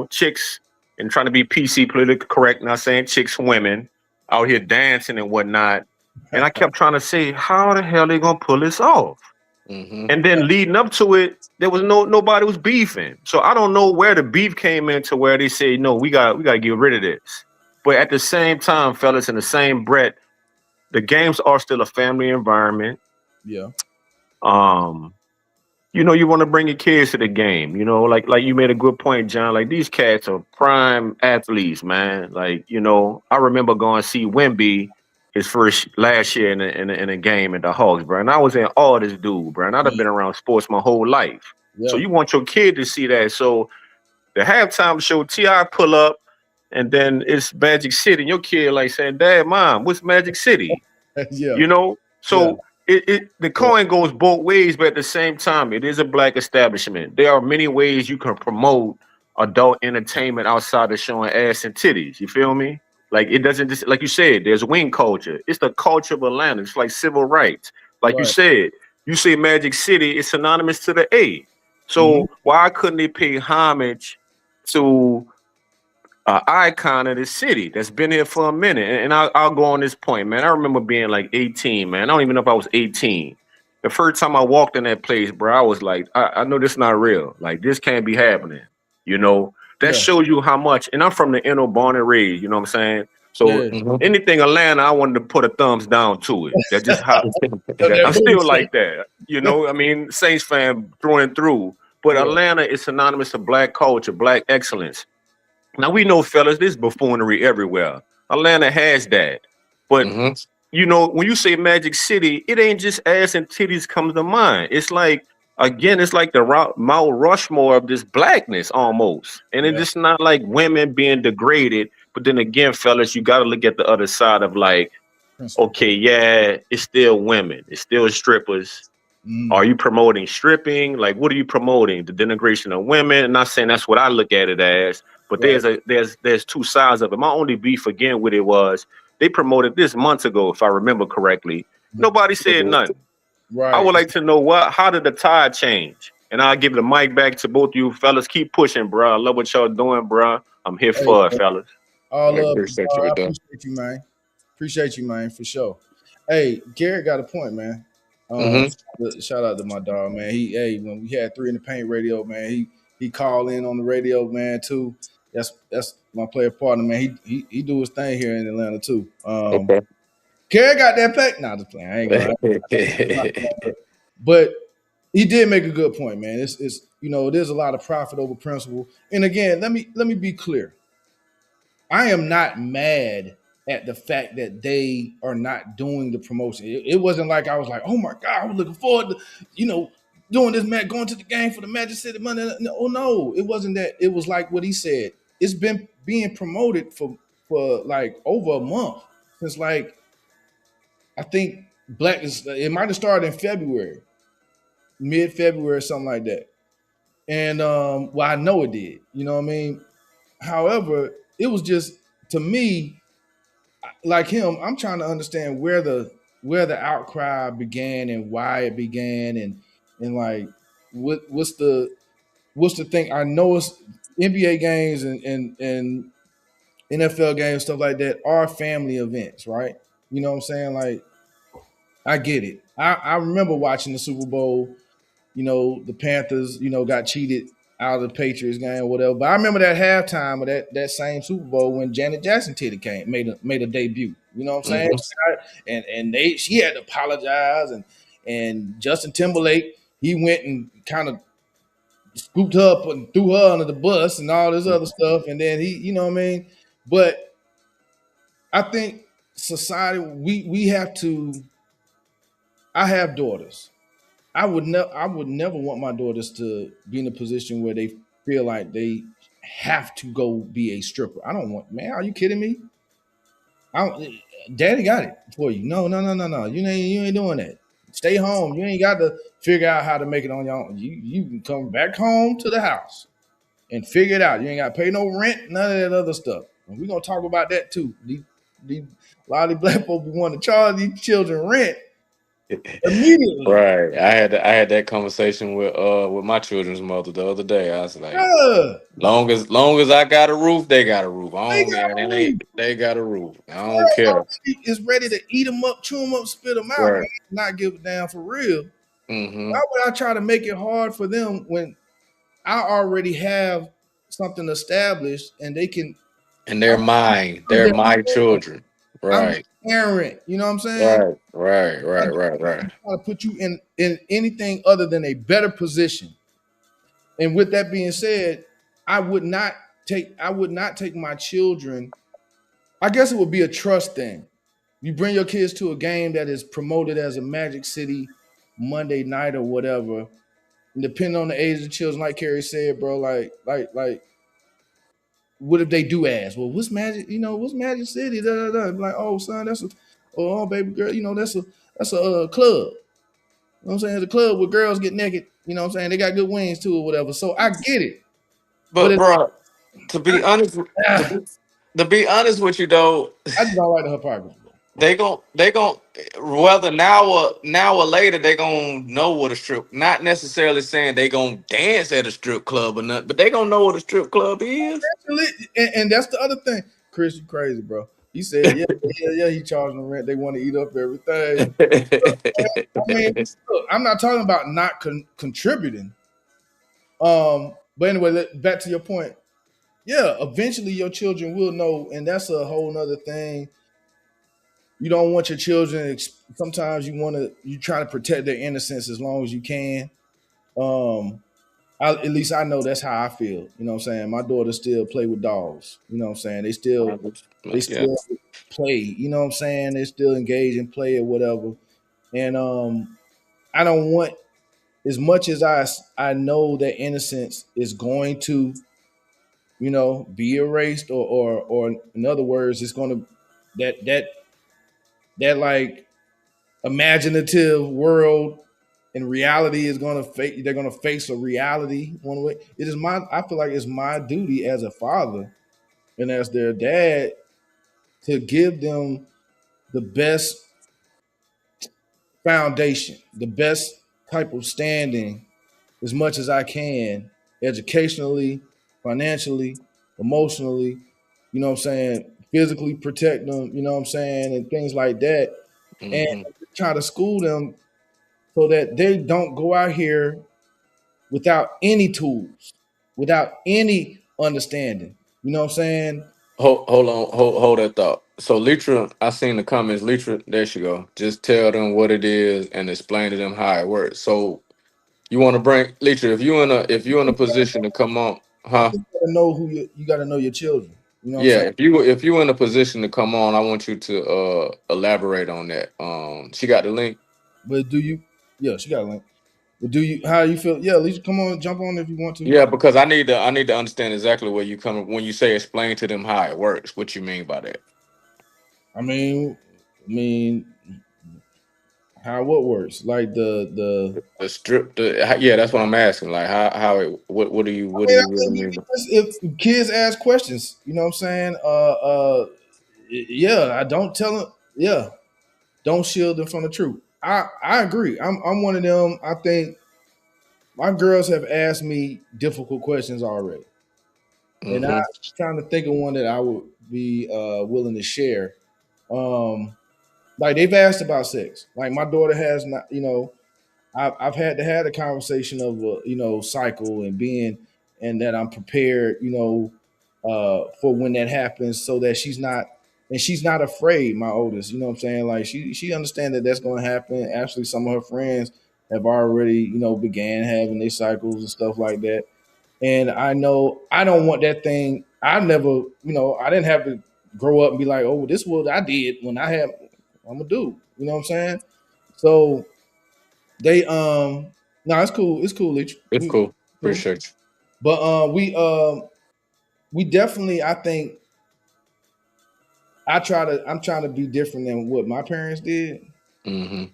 chicks and trying to be PC, politically correct, not saying chicks, women out here dancing and whatnot. And I kept trying to say, how the hell they gonna pull this off? Mm-hmm. And then leading up to it, there was nobody was beefing. So I don't know where the beef came into where they say, no, we gotta get rid of this. But at the same time, fellas, in the same breath, the games are still a family environment. Yeah. Um, you want to bring your kids to the game. Like you made a good point, John. Like these cats are prime athletes, man. Like I remember going to see Wemby his first last year in a game at the Hawks, bro. And I was in awe of this dude, bro. And I'd have Man. been around sports my whole life. So Yeah. you want your kid to see that. So the halftime show, Ti pull up, and then it's Magic City. And your kid like saying, "Dad, Mom, what's Magic City?" Yeah. You know, Yeah. so the Yeah. coin goes both ways, but at the same time, it is a black establishment. There are many ways you can promote adult entertainment outside of showing ass and titties. You feel me? Like it doesn't just like you said. There's wing culture. It's the culture of Atlanta. It's like civil rights. Like Right. you say Magic City. It's synonymous to the A. Mhm. So why couldn't they pay homage to icon of the city that's been here for a minute. And I'll go on this point, man. I remember being like 18, man. I don't even know if I was 18. The first time I walked in that place, bro, I was like, I know this not real. Like, this can't be happening. That Yeah. shows you how much, and I'm from the inner born and raised, you know what I'm saying? So Yeah. anything Atlanta, I wanted to put a thumbs down to it. That's just how I'm That booty still like shake. that. You know, I mean, Saints fan through and through. But Yeah. Atlanta is synonymous to black culture, black excellence. Now we know, fellas, there's buffoonery everywhere. Atlanta has that. But hmm you know, when you say Magic City, it ain't just ass and titties comes to mind. It's like again, it's like the Mount Rushmore of this blackness almost, and it's Yeah. just not like women being degraded. But then again, fellas, you got to look at the other side of like, Principle. okay, yeah, it's still women, it's still strippers. Mm, Are you promoting stripping? Like, what are you promoting? The denigration of women? I'm not saying that's what I look at it as, but right. there's two sides of it. My only beef again with it was they promoted this months ago, if I remember correctly. Nobody said nothing. I Right. would like to know how did the tide change? And I'll give the mic back to both you fellas. Keep pushing, bro. I love what y'all doing, bro. I'm here Hey, for it, fellas. all I up. appreciate you I with that. appreciate you, man. Appreciate you, man, for sure. Hey, Garrett got a point, man. hmm Shout out to my dog, man. When we had Three in the Paint radio, man, he called in on the radio, man, too. That's my player partner, man. He do his thing here in Atlanta too. Okay. Garrett got that pack. Nah, just playing. I ain't gonna. But he did make a good point, man. It's there's a lot of profit over principle. And again, let me be clear. I am not mad at the fact that they are not doing the promotion. It wasn't like I was like, oh my God, I was looking forward to, doing this match, going to the game for the Magic City Monday. No, it wasn't that. It was like what he said. It's been being promoted for like over a month since like I think Black is. It might have started in February, mid-February, something like that. And well, I know it did. You know what I mean? However, it was just to me like him, I'm trying to understand where the outcry began and why it began and like what's the thing. I know it's NBA games and NFL games, stuff like that are family events, right? You know what I'm saying? Like I get it. I remember watching the Super Bowl, the Panthers, got cheated out of the Patriots game or whatever. But I remember that halftime of that same Super Bowl when Janet Jackson Titty came made a debut. You know what I'm saying? hmm And she had to apologize and Justin Timberlake, he went and kind of scooped her up and threw her under the bus and all this other stuff. And then he, you know what I mean? But I think society, we have to. I have daughters. I would never want my daughters to be in a position where they feel like they have to go be a stripper. I don't want, man. Are you kidding me? Daddy got it for you. No, no, no, no, no. You ain't doing that. Stay home. You ain't got to figure out how to make it on your own. You can come back home to the house and figure it out. You ain't got to pay no rent, none of that other stuff. And we're gonna talk about that too. A lot of these black folks be wanting to charge these children rent immediately. Right. I had that conversation with my children's mother the other day. I was like, Yeah, long as I got a roof, they got a roof. I they don't got care. to They got a roof. I don't care. is ready to eat them up, chew them up, spit them out, man. Right. Not give a damn for real. hmm Why would I try to make it hard for them when I already have something established and they can? And they're I'm, mine. I'm They're their my parent. children. I'm their Right. parent. You know what I'm saying? Right. Right. I Right. don't Right. Right. try to put you in anything other than a better position. And with that being said, I would not take my children. I guess it would be a trust thing. You bring your kids to a game that is promoted as a Magic City Monday night or whatever. And depending on the age of the children, like Carrie said, bro, like, what if they do ask? Well, what's Magic? What's Magic City? Da, da, da. I'm like, oh, son, oh, baby girl, that's a club. You know what I'm saying? It's a club where girls get naked. You know what I'm saying? They got good wings too or whatever. So I get it, but But bro, to be honest, to I, be, to be honest with you though, I just don't like the hypocrisy, bro. they gon' whether now or later they gonna know what a strip. Not necessarily saying they gonna dance at a strip club or nothing, but they gonna know what a strip club is. And that's the other thing. Chris, you crazy, bro. He said, yeah, he charging them rent. They want to eat up everything. I mean, look, I'm not talking about not contributing. But anyway, back to your point. yeah, eventually your children will know, and that's a whole nother thing. You don't want your children. Sometimes you try to protect their innocence as long as you can. Um, at least I know that's how I feel. You know what I'm saying? My daughter still play with dolls. You know what I'm saying? They Yeah. still play. You know what I'm saying? They still engage in play or whatever. And I don't want, as much as I know that innocence is going to, be erased, or in other words, it's going to, that like imaginative world and reality is going to face, they're going to face a reality one way. It is my, I feel like it's my duty as a father and as their dad to give them the best foundation, the best type of standing, as much as I can, educationally, financially, emotionally, you know what I'm saying, physically protect them, you know what I'm saying, and things like that. And Hmm. try to school them so that they don't go out here without any tools, without any understanding. You know what I'm saying? Hold on, hold that thought. So Litra, I seen the comments. Litra, there she go. Just tell them what it is and explain to them how it works. So you want to bring Litra, if you in a position to come on, I huh? think you gotta know you gotta know your children. You know what I'm Yeah, saying? if you in a position to come on, I want you to elaborate on that. She got the link. But do you? Yeah, she got a link. But do you? How you feel? Yeah, at least come on, jump on if you want to. Yeah, because I need to understand exactly where you come when you say explain to them how it works. What you mean by that? I mean, I mean, how what works? Like the. The strip, yeah, that's what I'm asking. Like how it I what do mean, you I really think you mean? can just, if kids ask questions, you know what I'm saying? Yeah, I don't tell them. Yeah, don't shield them from the truth. I agree. I'm one of them. I think my girls have asked me difficult questions already, and I'm Mm-hmm. trying to think of one that I would be willing to share. Um, like they've asked about sex. Like my daughter has not. I've had to have a conversation of cycle and being, and that I'm prepared, for when that happens, so that she's not afraid. My oldest, you know what I'm saying, like she understands that that's going to happen. Actually, some of her friends have already began having their cycles and stuff like that. And I know I don't want that thing. I never, I didn't have to grow up and be like, oh, this is what I did when I had. I'm a dude, you know what I'm saying? So they no, it's cool. It's cool, Leach. It's We cool. cool. Appreciate you. But we definitely, I think I'm trying to be different than what my parents did. Mm-hmm.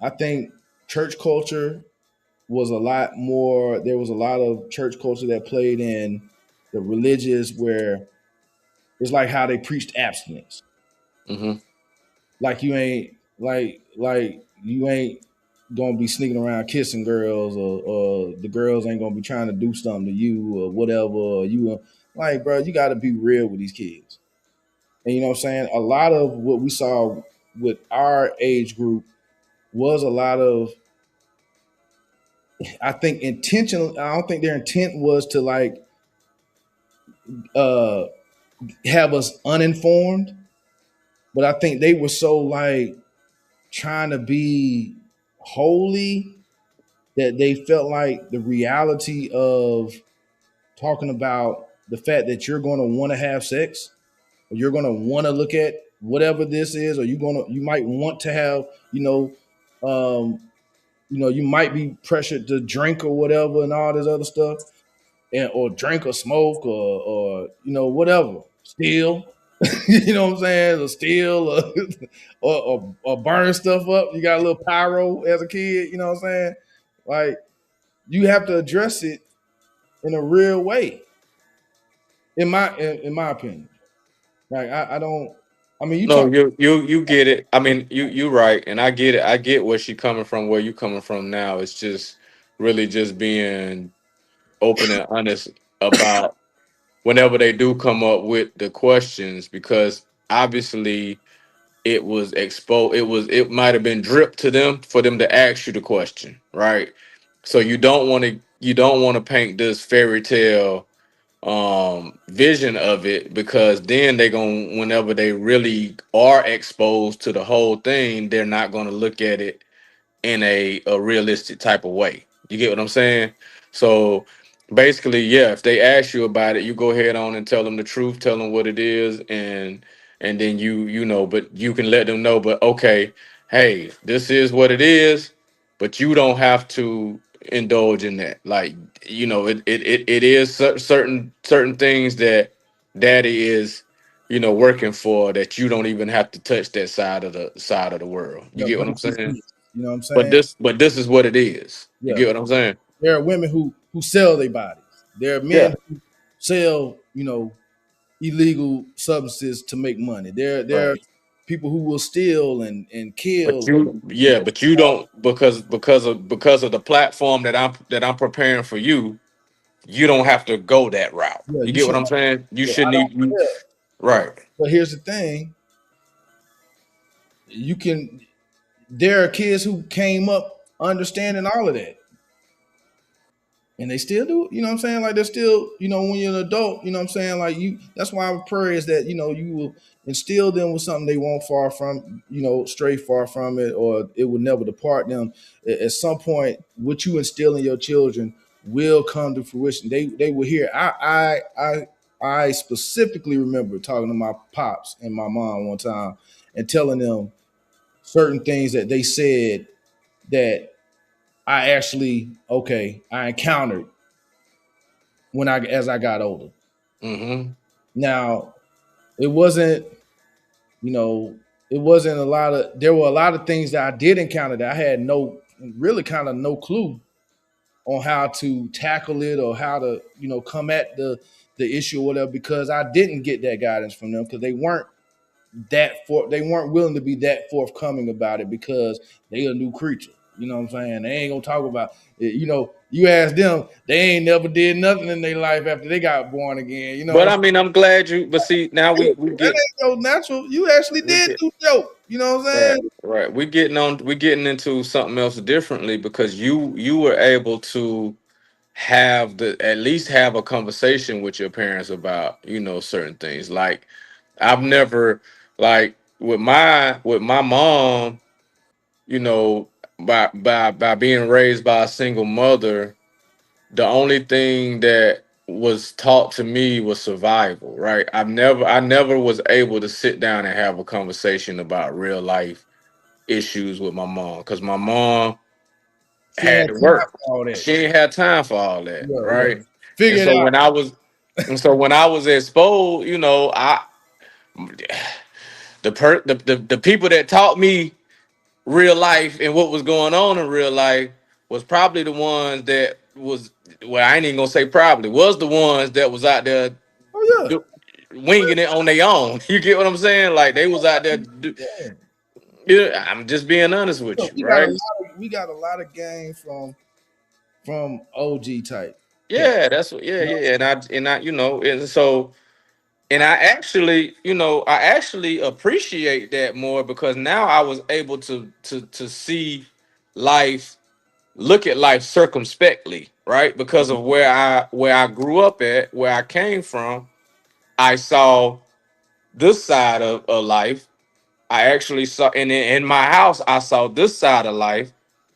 I think church culture was a lot more, there was a lot of church culture that played in the religious, where it's like how they preached abstinence. Mm-hmm. Like you ain't like you ain't gonna be sneaking around kissing girls, or the girls ain't gonna be trying to do something to you or whatever. Or you like, bro, you got to be real with these kids. And you know what I'm saying? A lot of what we saw with our age group was a lot of, I think, intentional. I don't think their intent was to like uh have us uninformed, but I think they were so like trying to be holy that they felt like the reality of talking about the fact that you're going to want to have sex, or you're going to want to look at whatever this is, or you might want to have, um, you might be pressured to drink or whatever and all this other stuff, and or drink or smoke, or whatever, steal. You know what I'm saying? Or steal, or, or burn stuff up. You got a little pyro as a kid. You know what I'm saying? Like, you have to address it in a real way, in my opinion. Like I don't. I mean, you No, talk. you get it. I mean, you right, and I get it. I get where she coming from, where you coming from now. It's just really just being open and honest about whenever they do come up with the questions, because obviously it was exposed. It might have been dripped to them for them to ask you the question, right? So you don't want to paint this fairy tale vision of it, because then they going, whenever they really are exposed to the whole thing, they're not going to look at it in a realistic type of way. You get what I'm saying? So basically, yeah, if they ask you about it, you go ahead on and tell them the truth, tell them what it is, and then you know, but you can let them know, but okay, hey, this is what it is, but you don't have to indulge in that. Like, you know, it is certain things that daddy is, you know, working for, that you don't even have to touch that side of the world. You Yeah, get but what I'm it's just saying? this. You know what I'm But saying? this is what it is. You Yeah. get what I'm saying? There are women who sell their bodies. There are Yeah. men who sell, illegal substances to make money. There are Right. people who will steal and But kill. you, yeah, but you don't, because of the platform that I'm preparing for you. You don't have to go that route. Yeah, You you get what should. I'm saying? You Yeah, I shouldn't don't. even. Yeah. Right. But here's the thing: you can. There are kids who came up understanding all of that. And they still do, you know what I'm saying? Like they're still, when you're an adult, you know what I'm saying? Like that's why our prayer is that, you will instill them with something they won't far from, stray far from it, or it will never depart them. At some point, what you instill in your children will come to fruition. They will hear. I specifically remember talking to my pops and my mom one time and telling them certain things that they said that I encountered as I got older. Mm-hmm. Now, it wasn't, you know, it wasn't a lot of there were a lot of things that I did encounter that I had really kind of no clue on how to tackle it or how to, come at the issue or whatever, because I didn't get that guidance from them because they weren't willing to be that forthcoming about it because they a new creature. You know what I'm saying? They ain't gonna talk about it. You ask them, they ain't never did nothing in their life after they got born again. You know what But I'm I mean, I'm glad you. But see, now saying? we That get ain't no natural. You actually we did get do dope. You know what I'm right, saying? right. We getting into something else differently, because you were able to have the at least have a conversation with your parents about, certain things. Like, I've never, like, with my mom, by being raised by a single mother, the only thing that was taught to me was survival, right? I never was able to sit down and have a conversation about real life issues with my mom, because my mom She ain't had had to time work. for all that. She ain't had time for all that, Yeah, yeah. right? And Figure it so out. when I was exposed, I the people that taught me real life and what was going on in real life was probably the ones that was, well, I ain't even gonna say probably, was the ones that was out there Oh yeah. winging it on their own. You get what I'm saying? Like, they was out there. Yeah. Yeah, I'm just being honest with Look, you, right? we got a lot of game from OG type cat. Yeah, that's what. Yeah, You know yeah, and I, and so, and I actually appreciate that more, because now I was able to see life, look at life circumspectly, right? Because of where I grew up at, where I came from. I saw this side of life. I actually saw, and in my house, I saw this side of life,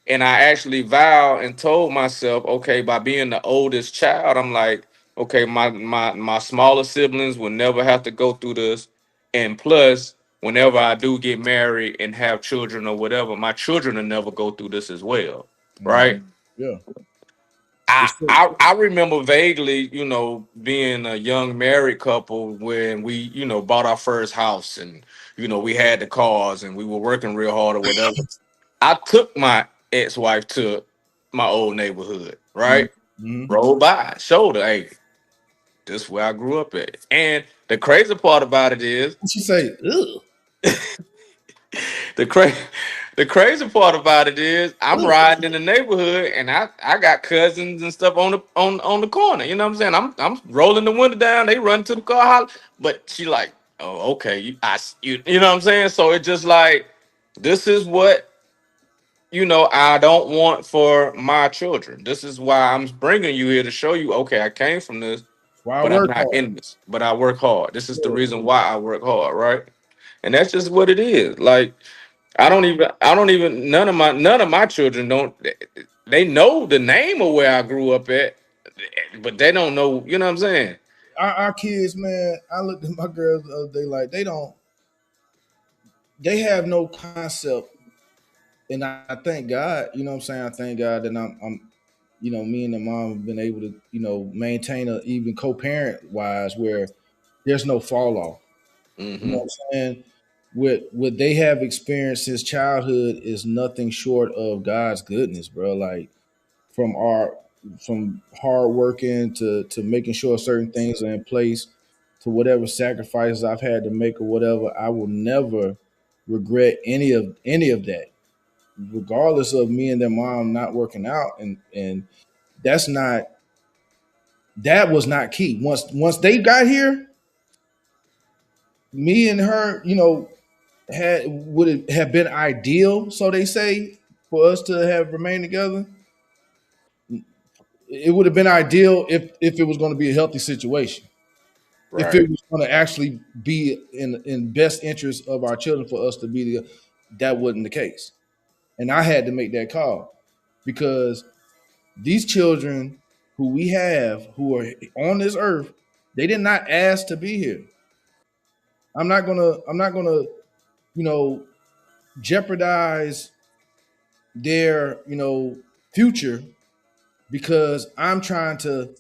and I actually vowed and told myself, okay, by being the oldest child, I'm like, okay, my smaller siblings will never have to go through this, and plus, whenever I do get married and have children or whatever, my children will never go through this as well, right? Yeah. I, It's true. I I remember vaguely, being a young married couple when we, bought our first house, and we had the cars and we were working real hard or whatever. I took my ex-wife to my old neighborhood, right? Mm-hmm. Rolled by, showed her, hey, this is where I grew up at. And the crazy part about it is, She say, ugh, the cra- the crazy part about it is, I'm ugh. riding in the neighborhood, and I got cousins and stuff on the corner. You know what I'm saying? I'm rolling the window down. They run to the car, holler, but she like, oh, okay, you know what I'm saying? So it just like, this is what, I don't want for my children. This is why I'm bringing you here, to show you, okay, I came from this. Why I but I'm work not hard. in this. But I work hard. This is the Yeah. reason why I work hard, right? And that's just what it is. Like I don't even none of my children don't they know the name of where I grew up at, but they don't know, you know what I'm saying? Our kids, man, I looked at my girls the other day like they have no concept, and I thank God, you know what I'm saying? I thank God that I'm me and the mom have been able to, maintain a even co-parent wise where there's no fall off. You know Mm-hmm. what I'm saying? What they have experienced since childhood is nothing short of God's goodness, bro. Like from our from hard working to making sure certain things are in place to whatever sacrifices I've had to make or whatever, I will never regret any of that, regardless of me and their mom not working out. And that's not that was not key. Once they got here, me and her, had would it have been ideal, so they say, for us to have remained together. It would have been ideal if it was going to be a healthy situation. If Right. it was going to actually be in best interest of our children for us to be together, that wasn't the case. And I had to make that call because these children who we have who are on this earth, they did not ask to be here. I'm not gonna, you know, jeopardize their, future because I'm trying to,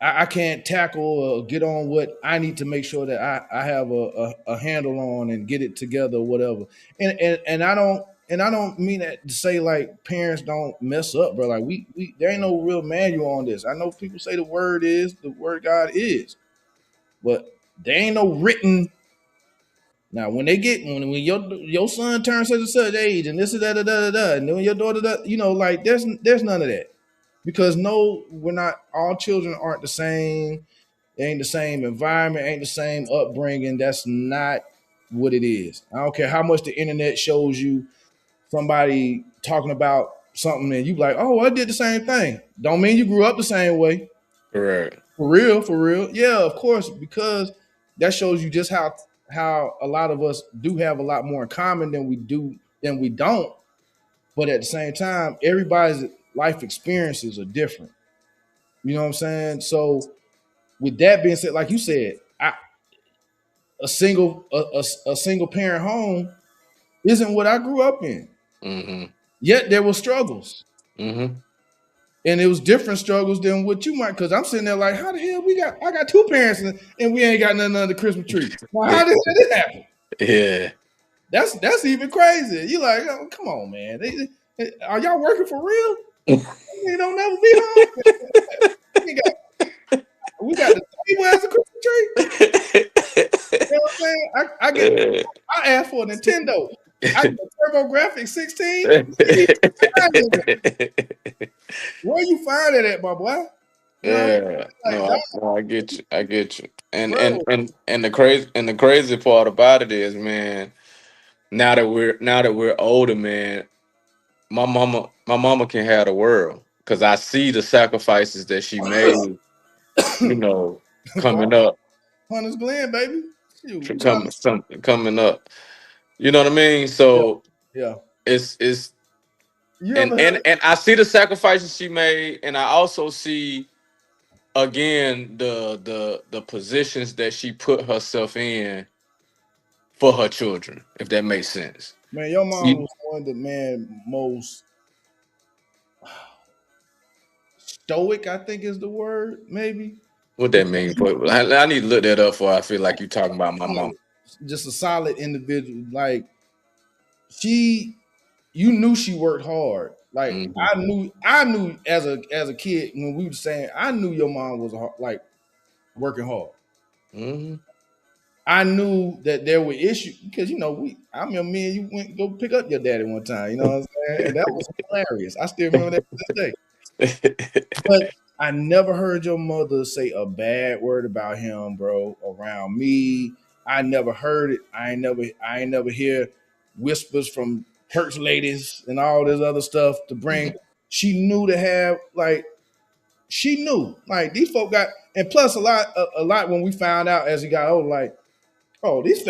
I can't tackle or get on what I need to make sure that I have a handle on and get it together or whatever. And I don't mean that to say like parents don't mess up, bro. Like we there ain't no real manual on this. I know people say the word of God is, but there ain't no written. Now when they get when your son turns such and such age and this is da da da da da, and then when your daughter like there's none of that. Because no, we're not all children aren't the same. It ain't the same environment, ain't the same upbringing. That's not what it is. I don't care how much the internet shows you somebody talking about something and you like, oh, I did the same thing. Don't mean you grew up the same way. Correct. For real, for real. Yeah, of course, because that shows you just how a lot of us do have a lot more in common than we don't. But at the same time, everybody's life experiences are different. You know what I'm saying? So with that being said, like you said, a single parent home isn't what I grew up in. Mm-hmm. Yet there were struggles, Mm-hmm. and it was different struggles than what you might. Because I'm sitting there like, how the hell I got two parents and we ain't got nothing under the Christmas tree. Well, how the hell did this happen? Yeah. That's even crazy. You like, oh, come on, man. Are y'all working for real? They don't never be home. We got the table as a Christmas tree. You know what I'm saying? I asked for a Nintendo. I got a TurboGrafx 16. Where you find it at, my boy? You know what I'm Yeah, saying? Like, no, I get you. I get you. And and bro, and and the crazy part about it is, man, now that we're older, man, my mama can have the world because I see the sacrifices that she made, you know, for coming up, Hunters Glen, baby. Shoot, you know, coming up. You know what I mean? yeah, So yeah. it's You ever heard? and I see the sacrifices she made, and I also see again the positions that she put herself in for her children, if that makes sense. Man, your mom You, was one of the most stoic, I think is the word, maybe. what that Because mean? I need to look that up for I feel like you talking about my mom. just a solid individual. Like she you knew she worked hard. Like Hmm. I knew as a kid when we were saying I knew your mom was like working hard. Hmm. I knew that there were issues because I remember me and you went to go pick up your daddy one time. You know what I'm saying? And that was hilarious. I still remember that to this day. But I never heard your mother say a bad word about him, bro, around me. I never heard it. I ain't never hear whispers from church ladies and all this other stuff to bring. Mhm. She knew to have like she knew. Like these folk got And plus, a lot when we found out as he got older, like, oh, these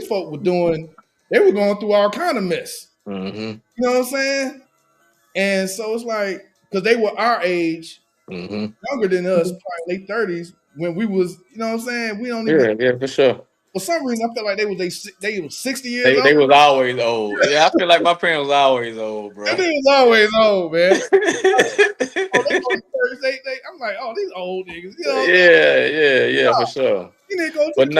folk were doing, they were going through all kind of mess. Mm-hmm. You know what I'm saying? And so it's like, because they were our age, Mm-hmm. younger than us, probably late 30s, when we was, you know what I'm saying? We don't even, Yeah, for sure. for some reason, I felt like they was 60 years They old. was always old. Yeah, I feel like my parents was always old, And bro. they was always old, man. Oh, they go to church, I'm like, oh, these old niggas, you know what I'm saying? Yeah, for sure. You need to go to But the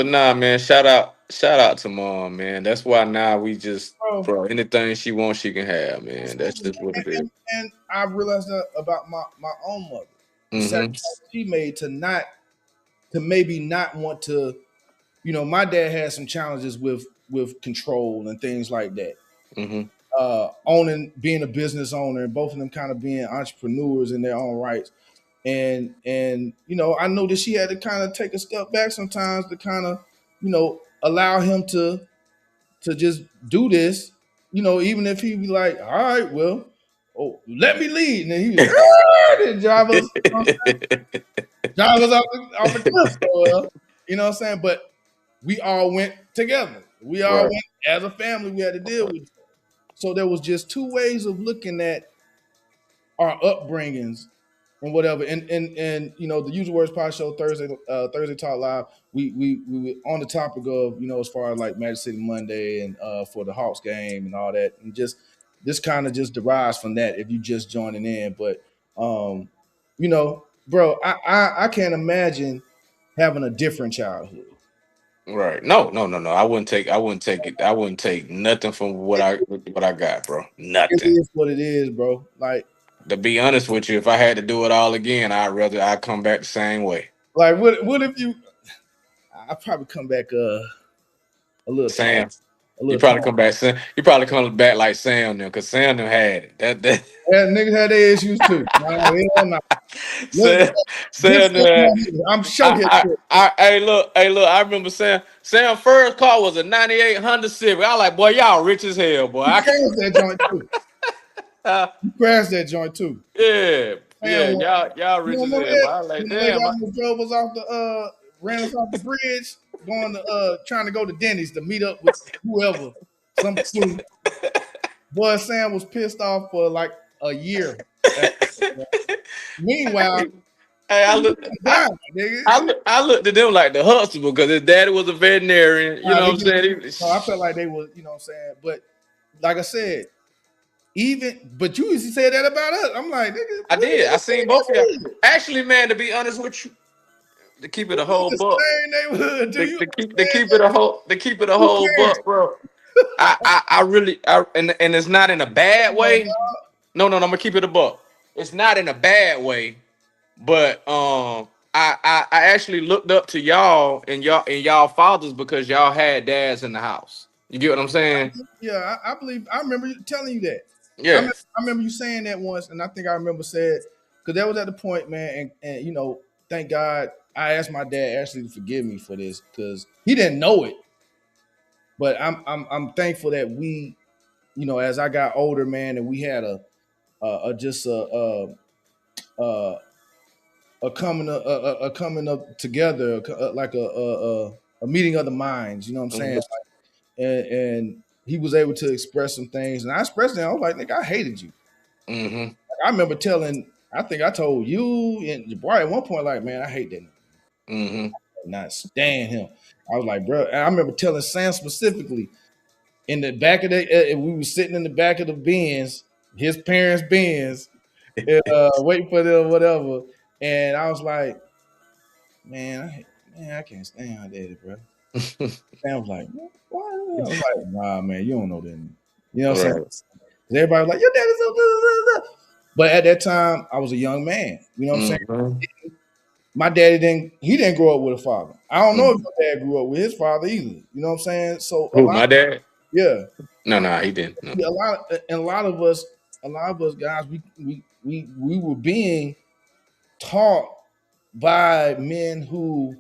club, man. Shout out to mom, man. That's why now we just, bro. bro. Anything she wants, she can have, man. That's Absolutely. just what it is. And I realized that about my own mother. The Mm-hmm. sacrifice she made to maybe not want to, my dad had some challenges with control and things like that. Mm-hmm. Being a business owner, and both of them kind of being entrepreneurs in their own rights. And I know that she had to kind of take a step back sometimes to kind of, allow him to just do this, even if he be like, all right, well, let me lead. And then he was and drive us, drive us off the cliff. So, you know what I'm saying? But we all went together. We all Right. went as a family, we had to deal with it. So there was just two ways of looking at our upbringings and whatever. And the Usual Words Podshow Thursday Talk Live. We were on the topic of as far as like Magic City Monday and for the Hawks game and all that, and just this kind of just derives from that if you just joining in. But bro, I can't imagine having a different childhood. Right. No. I wouldn't take it. I wouldn't take nothing from what I got, bro. It Nothing. is what it is, bro. Like To be honest with you, if I had to do it all again, I'd come back the same way. what if you? I probably come back a little tall, Sam. a little tall. You probably come back like Sam now, because Sam done had it. That Yeah, niggas had their issues too. Nah, hell nah. Look, Sam, this Sam done had. I'm sure he'll do it. Hey look, I remember Sam first car was a 98 Honda Civic. I like, boy, y'all rich as hell, boy. You crashed that joint too. You crashed that joint too. Yeah, Man, y'all you rich don't as remember hell, but that? I was like, When the lady damn. almost drove us off ran us off the bridge, going to trying to go to Denny's to meet up with whoever. Some fool. Boy, Sam was pissed off for like a year. Meanwhile, Hey, he was dying, nigga. I looked at them like the Huxtable because his daddy was a veterinarian. You Nah, know they what I'm just, saying? no, I felt like they were, you know what I'm saying? But like I said, but you used to say that about us. I'm like, nigga, I what did. I seen both of y'all. the Actually, man, to be honest with you, to keep it a whole buck, same neighborhood to you? to keep it a Two whole parents. buck, bro. I really, and it's not in a bad way. No, I'm gonna keep it a buck. It's not in a bad way, but I actually looked up to y'all fathers because y'all had dads in the house. You get what I'm saying? Yeah, I believe. I remember you telling you that. Yeah. I remember you saying that once, and I think I remember said because that was at the point, man. And thank God I asked my dad actually to forgive me for this because he didn't know it. But I'm thankful that we, as I got older, man, and we had a a coming up together, like a meeting of the minds. You know what I'm saying? Mm-hmm. And he was able to express some things, and I expressed them. I was like, "Nigga, I hated you." Mm-hmm. I remember I think I told you and Jabari at one point, like, "Man, I hate that nigga. Mm-hmm. I cannot stand him." I was like, "Bro," and I remember telling Sam specifically in the back of we were sitting in the back of the Benz, his parents' Benz, waiting for them, whatever. And I was like, man, I can't stand her daddy, bro. Sam was like, why? I was like, nah, man, you don't know that. You know what I'm saying? Right. 'Cause everybody was like, your daddy's so good. But at that time, I was a young man. You know what I'm saying? Mm-hmm. My daddy didn't grow up with a father. I don't know if Mm-hmm. my dad grew up with his father either. You know what I'm saying? So Who, my dad? yeah, No, he didn't. No. a lot of us guys, we were being taught by men who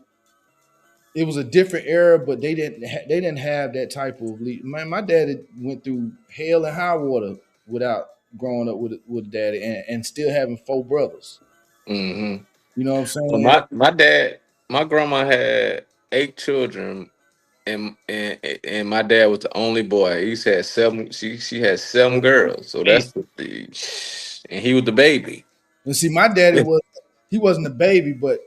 it was a different era, but they didn't have that type of lead. Man, my dad went through hell and high water without growing up with daddy and still having four brothers. Mm-hmm. You know what I'm Well, saying? my grandma had 8 children, and my dad was the only boy. He had seven. She had 7 girls. So Hey. and he was the baby. And see, my daddy he wasn't a baby, but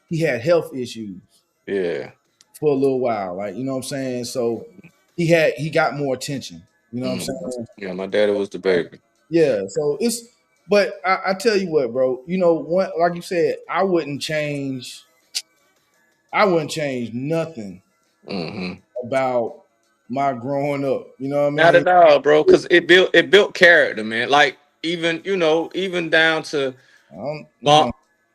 he had health issues Yeah. for a little while. Like, you know what I'm saying? So he got more attention. You know what I'm saying? Yeah, my daddy was the baby. Yeah. So it's but I tell you what, bro, you know, what like you said, I wouldn't change nothing Hmm. about my growing up. You know what I Not mean? at all, bro. Because it built character, man. Like even down to You mom.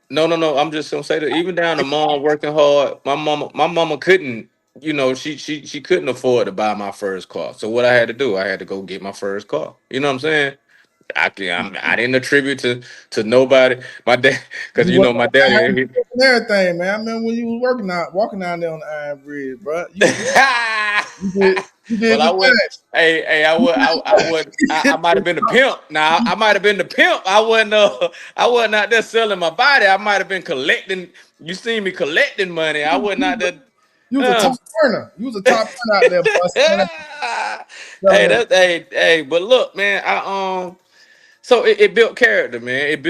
know, No. I'm just gonna say that even down to mom working hard. My mama couldn't. She couldn't afford to buy my first car. So what I had to do, I had to go get my first car. You know what I'm saying? I didn't attribute to nobody. My dad, because you wasn't my on daddy. Iron Bridge and everything, man. I remember when you was walking out there on the Iron Bridge, bro. You did Well, your I would. thing. Hey, I would. I would. I might have been the pimp. Now, I might have been the pimp. I wasn't. I wasn't out there selling my body. I might have been collecting. You see me collecting money. I wasn't out there. You was a Uh, top earner. You was a top earner out there, boy. hey, Selling hey. But look, man. So it built character, man. It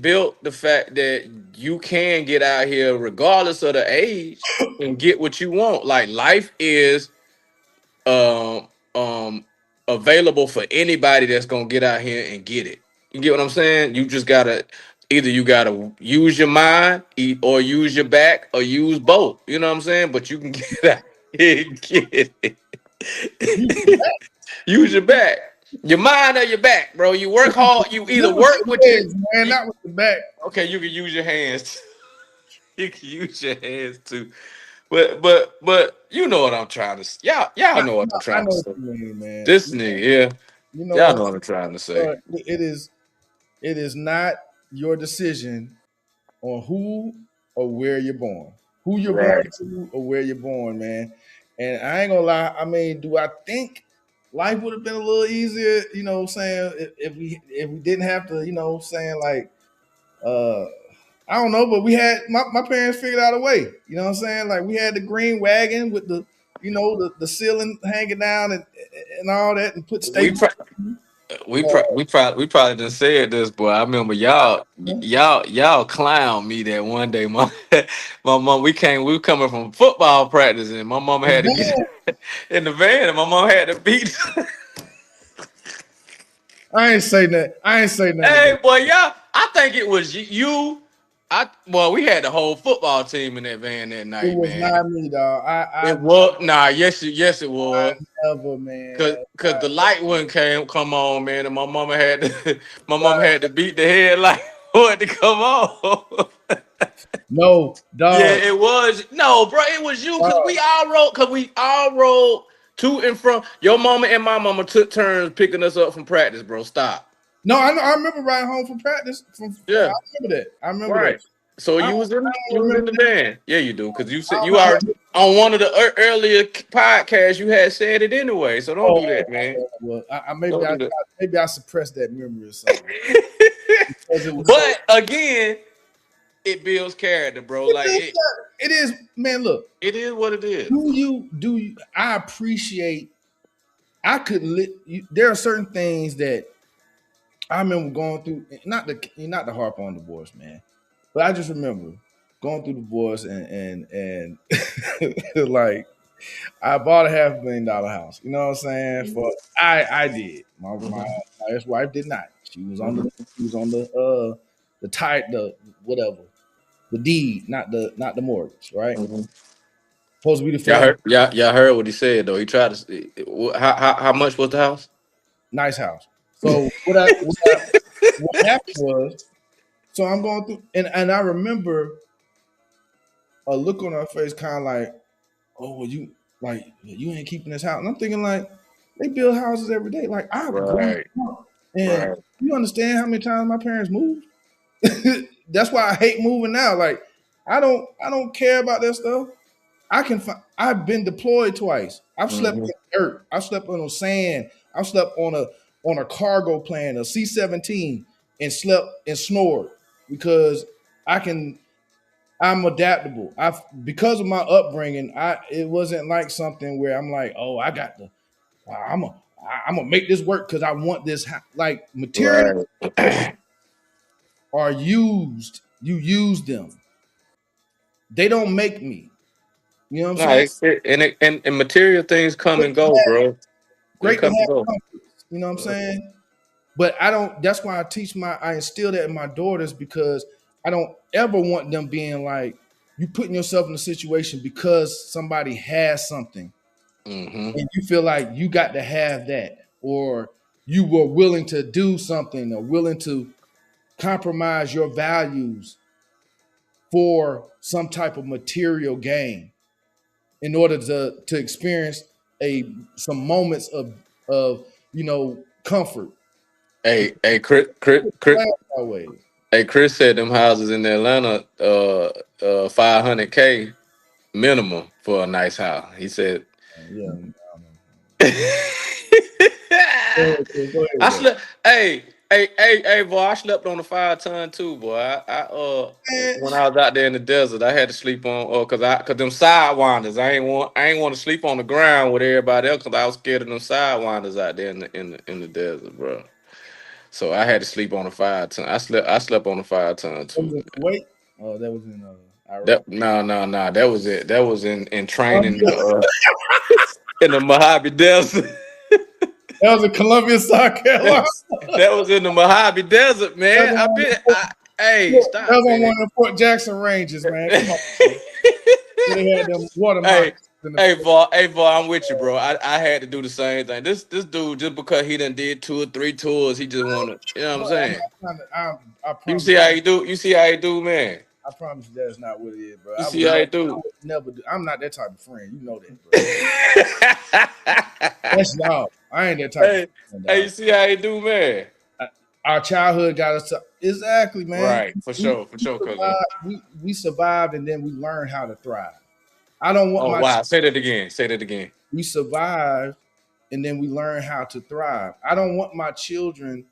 built the fact that you can get out here regardless of the age and get what you want. Like life is um um available for anybody that's gonna get out here and get it. You get what I'm saying? You just gotta either you gotta use your mind or use your back or use both. You know what I'm saying? But you can get out here and get you it. Use your back. Your mind or your back, bro. You work hard. You either with work your with your legs, man, you, not with the back. okay, you can use your hands. You can use your hands too. But you know what I'm trying to y'all know what I'm I trying to know what say. you mean, man. This nigga, yeah. You know Y'all what? know what I'm trying to say. It is not your decision on who or where you're born, who you're born Right. to, or where you're born, man. And I ain't gonna lie. I mean, do I think life would have been a little easier? You know, what I'm saying if we didn't have to, you know, what I'm saying like, uh, I don't know, but we had my parents figured out a way. You know what I'm saying? Like we had the green wagon with the, you know, the ceiling hanging down and all that, and put We staples. pro- we probably done said this, boy. I remember y'all clown me that one day. My mom we were coming from football practice and my mom had to get in the van and my mom had to beat. I ain't say that. I ain't say nothing Hey, about boy, y'all. I think it was you. We had the whole football team in that van that it. It night, was man. not me, dog. It was nah, yes it I was. never, Cause, man. cause the light wouldn't come on, man, and my mama had to my mama Right. had to beat the headlight for it to come on. No, Yeah, dog. it was. No, bro, it was you. Cause Dog. we all rode to and from. Your mama and my mama took turns picking us up from practice, bro. Stop. No, I know. I remember riding home from practice. I Yeah, remember that. I remember that. right. So I you don't, was in I you don't was in remember the that. van. Yeah, you do. Cause you I said don't you know. are on one of the earlier podcasts. You had said it anyway. So don't Oh, do that, man. well, Don't do that. maybe I suppressed that memory or something because it was so. But again, it builds character, bro. It Like is, it is, man. Look, it is what it is. do you? I appreciate. I could. There are certain things that I remember going through. Not to harp on divorce, man, but I just remember going through divorce and like I bought a $500,000 house. You know what I'm saying? I did. Mhm. My ex wife did not. She was on Mhm. the title, the whatever, the deed, not the mortgage, right? Mhm. Supposed to be the Y'all family. heard, y'all heard what he said though. He tried to. How much was the house? Nice house. So what happened was, so I'm going through, and I remember a look on her face, kind of like, oh, well, you ain't keeping this house. And I'm thinking like, they build houses every day. Like I've grown Right, up, and right. you understand how many times my parents moved. That's why I hate moving now. Like I don't care about that stuff. I've been deployed twice. I've slept Hmm. in dirt. I've slept on sand. I've slept on a cargo plane, a C-17, and slept and snored because I can. I'm adaptable. Because of my upbringing, it wasn't like something where I'm like, oh, I got to, I'm a, I'm gonna make this work because I want this. Like material Right. are used. You use them. They don't make me. You know what I'm No, saying? and material things come Great and to go, bro. They great to come and have go. comforts. You know what I'm saying? But I don't. That's why I instill that in my daughters because I don't ever want them being like you putting yourself in a situation because somebody has something Mm-hmm. and you feel like you got to have that, or you were willing to do something or willing to compromise your values for some type of material gain in order to experience a some moments of comfort. Chris, Always. hey, Chris said them houses in Atlanta, 500K minimum for a nice house. He said. Yeah. I don't know. Go I ahead, Chris. Go ahead with that. slept. Hey, boy! I slept on the 5 ton too, boy. Man, When I was out there in the desert, I had to sleep on, cause them sidewinders. I ain't want to sleep on the ground with everybody else, cause I was scared of them sidewinders out there in the desert, bro. So I had to sleep on the 5 ton. I slept on the 5 ton that too. was in Kuwait. Oh, that was in Iraq. That no, that was it. That was in training Colombia. in the Mojave Desert. That was in Columbia, South Carolina. That was in the Mojave Desert, That man. was on the Hey, Look, that stop, was on man. one of the Fort Jackson ranges, man. Come on, man. They had them water hey, moccasins in the hey, boy, I'm with you, bro. I had to do the same thing. This dude, just because he done did 2 or 3 tours, he just wanna, you know what I'm Bro, I'm saying? not trying to. I You promise. see how you do? You see how you do, man? I promise you that's not what it is, bro. You see how you I do? would never do. I'm not that type of friend. You know that, bro. That's y'all. I ain't that type of hey, friend, hey, dog. you see how you do, man? I- Our childhood got us to, exactly, man. Right, for sure, cousin. We survived, and then we learned how to thrive. I don't want Oh my. wow, say that again. Say that again. We survived, and then we learn how to thrive. I don't want my children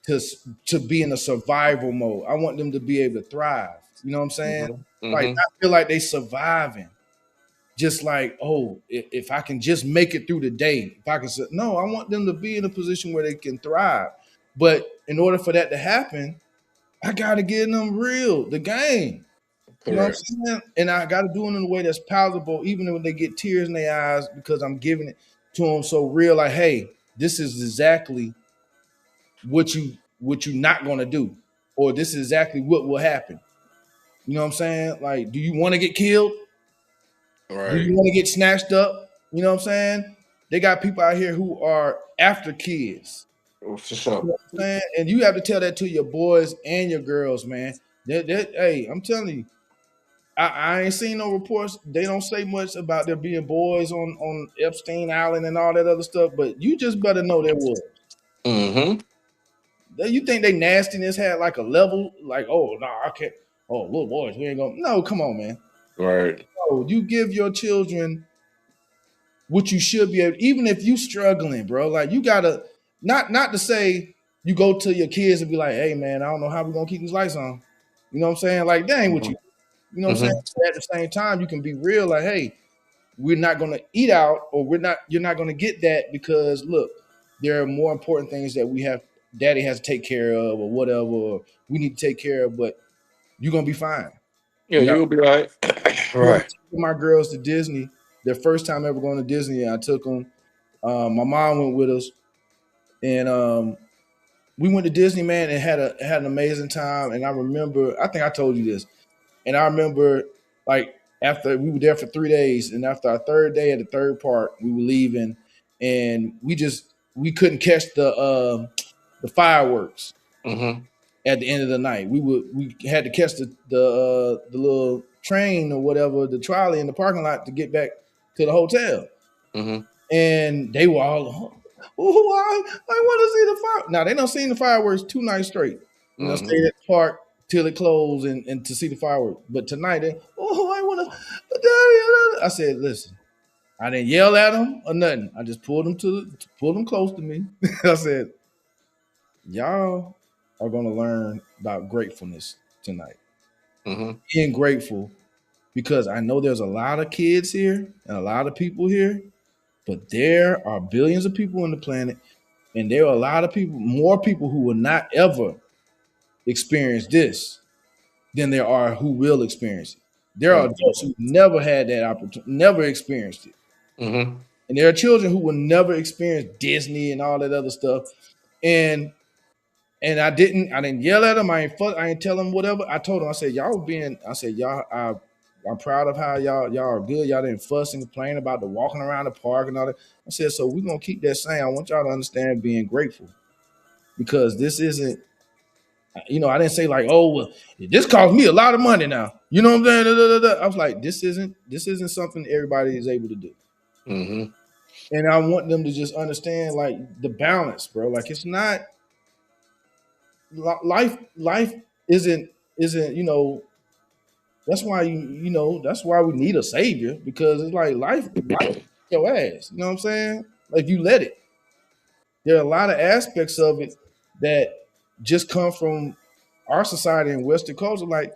to to be in a survival mode. I want them to be able to thrive. You know what I'm saying? Mm-hmm. Like Mm-hmm. I feel like they surviving. Just like, oh, if I can just make it through the day, if I can say, no, I want them to be in a position where they can thrive. But in order for that to happen, I gotta give them the game. You know what Correct. I'm saying? And I gotta do it in a way that's palatable, even when they get tears in their eyes, because I'm giving it to them so real, like, hey, this is exactly what you not gonna do, or this is exactly what will happen. You know what I'm saying? Like, do you want to get killed? Do Right. you want to get snatched up? You know what I'm saying? They got people out here who are after kids. For You sure. know what I'm saying? And you have to tell that to your boys and your girls, man. Hey, I'm telling you, I ain't seen no reports. They don't say much about there being boys on Epstein Island and all that other stuff. But you just better know there was. Mm-hmm. You think they nastiness had like a level? Like, oh no, I can't. Oh, little boys, we ain't gonna. No, come on, man. Right. No, you give your children what you should be able. Even if you struggling, bro, like you gotta not to say you go to your kids and be like, hey man, I don't know how we gonna keep these lights on. You know what I'm saying? Like, that ain't what Mm-hmm. you know what I'm saying? Mm-hmm. At the same time, you can be real, like, hey, we're not gonna eat out, or you're not gonna get that because look, there are more important things that daddy has to take care of or whatever, or we need to take care of, but you're gonna be fine. Yeah, You know, you'll be right. I remember Right. taking my girls to Disney, their first time ever going to Disney. I took them. My mom went with us, and we went to Disney, man, and had an amazing time. And I remember, I think I told you this, and I remember like after we were there for 3 days, and after our third day at the third park, we were leaving, and we couldn't catch the fireworks Mm-hmm. at the end of the night. We had to catch the little train or whatever, the trolley in the parking lot to get back to the hotel. Mm-hmm. And they were all, oh, I want to see the fire. Now they don't seen the fireworks 2 nights straight. You know, Mm-hmm. stayed at the park till it closed and to see the fireworks. But tonight, I want to. I said, listen, I didn't yell at them or nothing. I just pulled them close to me. I said, y'all are gonna learn about gratefulness tonight. Mm-hmm. being grateful because I know there's a lot of kids here and a lot of people here, but there are billions of people on the planet, and there are a lot of people, more people who will not ever experience this than there are who will experience it. There are Mm-hmm. adults who never had that opportunity, never experienced it. Mm-hmm. And there are children who will never experience Disney and all that other stuff. And I didn't yell at them. I ain't tell them whatever. I told them, I said, I said, I'm proud of how y'all are good. Y'all didn't fuss and complain about the walking around the park and all that. I said, so we're gonna keep that same. I want y'all to understand being grateful because this isn't, I didn't say like, oh, well, this cost me a lot of money now. You know what I'm saying? Da, da, da, da. I was like, this isn't something everybody is able to do. Mm-hmm. And I want them to just understand like the balance, bro. Like it's not life isn't that's why that's why we need a savior because it's like life your ass. You know what I'm saying? Like you let it. There are a lot of aspects of it that just come from our society and Western culture. Like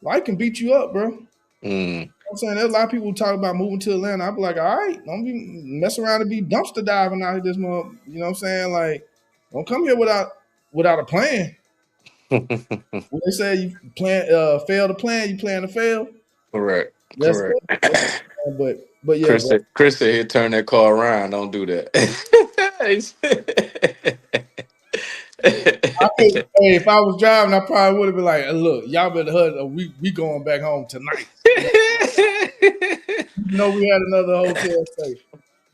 life can beat you up, bro. Mm. I'm saying there's a lot of people who talk about moving to Atlanta. I'd be like, all right, don't be mess around and be dumpster diving out of this month. You know what I'm saying? Like, don't come here without a plan. When they say you fail to plan, you plan to fail. Correct. That's Correct. it. But yeah, bro. Chris said he'd turn that car around. Don't do that. Hey, if I was driving, I probably would have been like, look, y'all better hurry. We going back home tonight. You know, we had another hotel stay.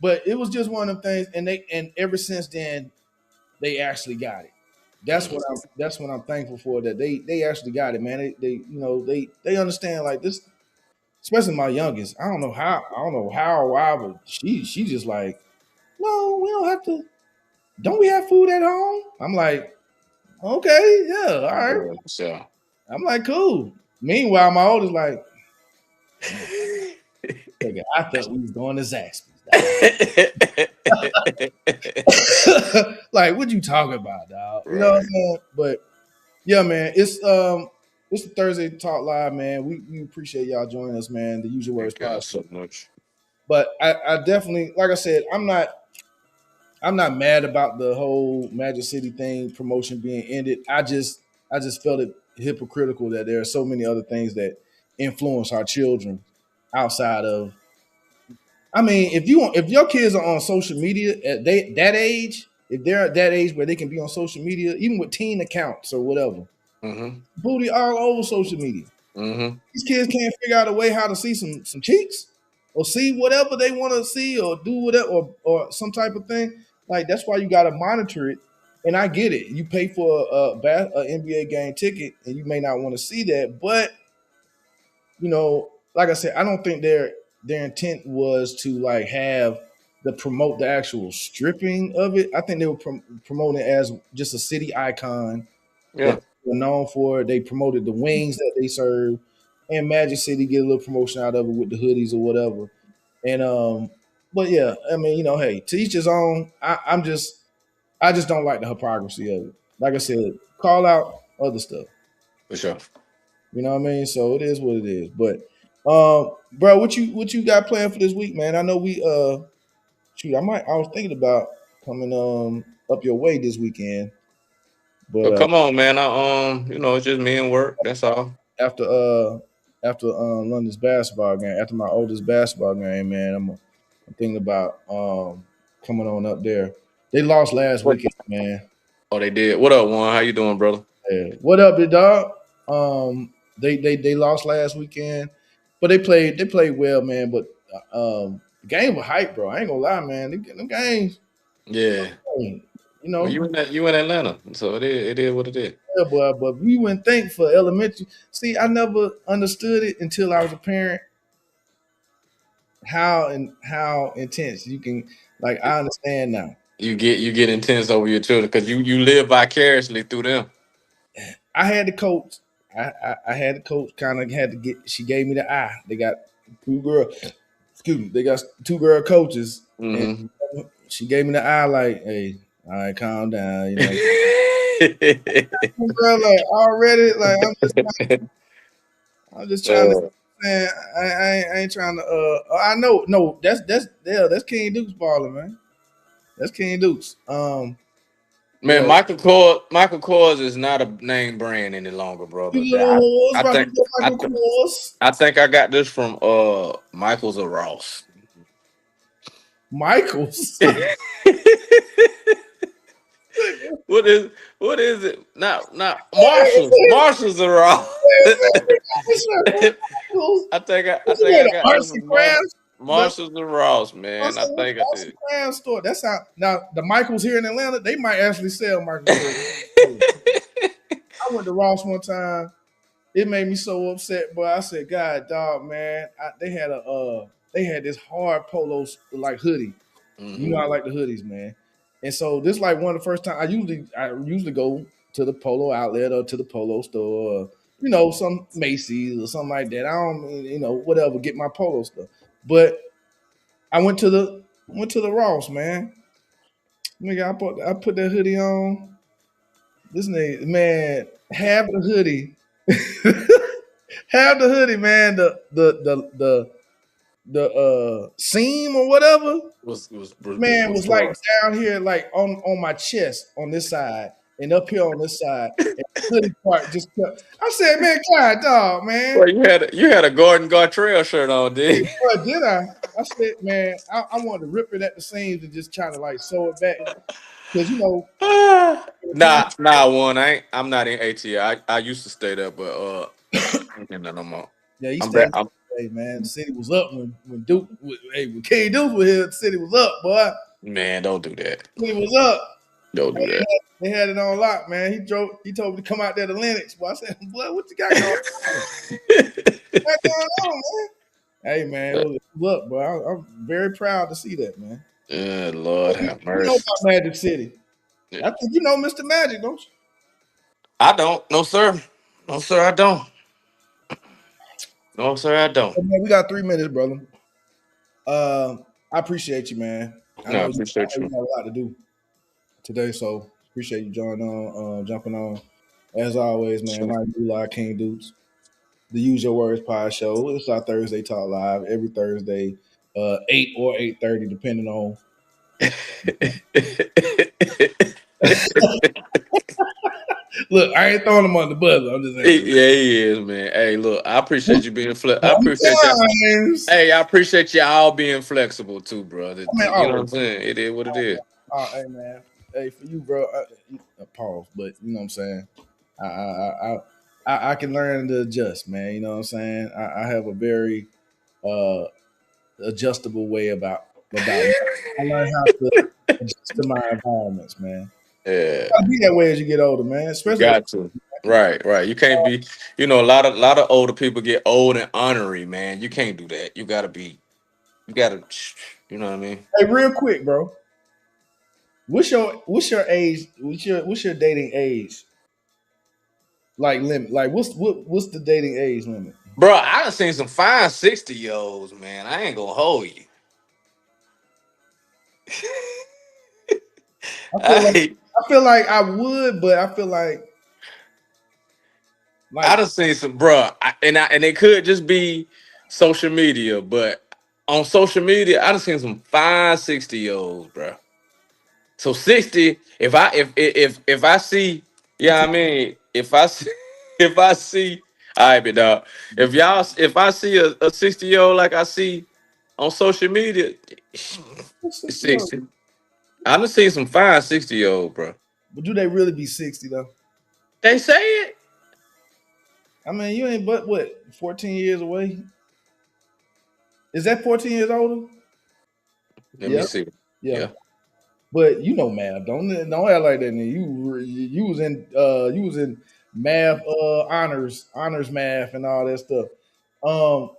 But it was just one of them things, and ever since then, they actually got it. That's what I'm thankful for that they actually got it, man. They understand like this, especially my youngest. I don't know how or why, but she just like, no, we don't have to. Don't we have food at home? I'm like, okay, yeah, all right. Yeah, so. I'm like, cool. Meanwhile, my oldest like, nigga, I thought we was going to Zaxby's. Like, what you talking about, dog? You know what I'm Right. saying? But yeah, man, it's the Thursday Talk Live, man. We appreciate y'all joining us, man. The Usual Words Thank y'all podcast. so much. But I definitely, like I said, I'm not mad about the whole Magic City thing promotion being ended. I just felt it hypocritical that there are so many other things that influence our children outside of. I mean, if your kids are on social media at that age, if they're at that age where they can be on social media, even with teen accounts or whatever, Mm-hmm. booty all over social media. Mm-hmm. These kids can't figure out a way how to see some cheeks or see whatever they want to see or do whatever or some type of thing. Like that's why you got to monitor it. And I get it. You pay for a NBA game ticket and you may not want to see that, but like I said, I don't think their intent was to like have the promote the actual stripping of it. I think they were promoting it as just a city icon that Yeah, they were known for. They promoted the wings that they serve, and Magic City get a little promotion out of it with the hoodies or whatever. And but yeah, I mean, hey, to each his own. I just don't like the hypocrisy of it. Like I said, call out other stuff. for sure. You know what I mean? So it is what it is. But bro, what you got planned for this week, man? I know we shoot, I was thinking about coming up your way this weekend, but But come on, man. It's just me and work. That's all. after London's basketball game, after my oldest basketball game, man, I'm thinking about coming on up there. They lost last What? weekend, man. Oh, they did. What up, Juan? How you doing, brother? Yeah. What up, big dog? They lost last weekend, but they played well, man. But the game was hype, bro. I ain't gonna lie, man. Them games, Yeah. you Well, know, you in Atlanta, so it is what it is. yeah, but we wouldn't think for elementary. See, I never understood it until I was a parent. How intense you can like. I understand now. You get intense over your children because you live vicariously through them. I had the coach. I had the coach. Kind of had to get. She gave me the eye. They got two girls. Excuse me. They got two girl coaches, and Mm-hmm. she gave me the eye. Like, hey, all right, calm down. Girl, like already, like I'm just I'm just trying to. Uh, Man, I ain't trying to. I know. No, that's King Duke's baller, man. That's King Duke's. man, Yeah. Michael Kors is not a name brand any longer, brother. You little horse, I about to think get I Michael th- Kors. I think I got this from Michaels or Ross. Michaels. What is what is it? Not Marshalls or Ross. I What's the think name? I The got this arts and from crafts. The Marshalls or Ross, man. I think I arts and did. crafts store. That's how. Now the Michaels here in Atlanta, they might actually sell Michael Kors. I went to Ross one time. It made me so upset, but I said, "God, dog, man." They had this hard polo like hoodie. You know, Hmm. I like the hoodies, man. And so this like one of the first time I usually go to the polo outlet or to the polo store, or, some Macy's or something like that. I don't, whatever, get my polo stuff. But I went to the Ross, man. Nigga, I put that hoodie on. This nigga, man, have the hoodie. Have the hoodie, man. The seam or whatever, man, Was was like torn. down here, like on my chest on this side, and up here on this side. And the hoodie part just kept. I said, man, God, dog, man. Well, you had a Gordon Gartrell shirt on, dude. What did I? I said, man, I wanted to rip it at the seams and just try to like sew it back because the pants. One. I'm not in ATL. I used to stay there, but I ain't in there no more. Yeah, he I'm back. stayed. Hey, man, the city was up when Duke, when King Duke was here. The city was up, boy. Man, don't do that. The city was up. Don't do that. They had it on lock, man. He told me to come out there to Lennox. Boy, I said, "Boy, what you got going on? What going on, man?" Hey, man, look, bro, I'm very proud to see that, man. Lord You have know mercy. about Magic City? I think you know Mr. Magic, don't you? I don't. No, sir. No, sir, I don't. No, sir, I don't. Hey, man, we got 3 minutes, brother. I appreciate you, man. I No, I know appreciate you you. got a lot to do today, so appreciate you jumping on. As always, man, Sure. my new live King Dukes, the Use Your Words Pod Show. It's our Thursday Talk Live every Thursday, 8 or 8:30, depending on. Look, I ain't throwing them on the buzzer. I'm just saying. Yeah, he is, man. Hey, look, I appreciate you being I appreciate you. Sometimes, Hey, I appreciate y'all being flexible too, bro. I mean, You know what always. I'm saying? It is what it is. Hey, man. Hey, for you, bro. Pause, but you know what I'm saying. I I, I can learn to adjust, man. You know what I'm saying. I have a very uh, adjustable way about me. I learn how to adjust to my environments, man. Yeah, Gotta be that way as you get older, man. you Especially got to. Right, right. You can't be. A lot of older people get old and honorary, man. You can't do that. You gotta be. You gotta. You know what I mean? hey, real quick, bro. What's your age? What's your dating age? Like limit? Like what's the dating age limit? Bro, I done seen some fine 60-year-olds, man. I ain't gonna hold you. I feel like I I feel like I would, but I feel like I done seen some, bro, and it could just be social media, but on social media, I done seen some fine 60-year-olds, bro. So 60, if I see, yeah, I mean, if I see, if I see, all right, big dog. If I see a 60-year-old like I see on social media, what's it's 60 years? 60. I done seen some fine 60-year-old, bro. But do they really be 60 though? They say it. I mean, you ain't but what 14 years away. Is that 14 years older? Let me Yeah, see. yeah. Yeah. But you know math. Don't act like that. You was in math honors math and all that stuff. Um,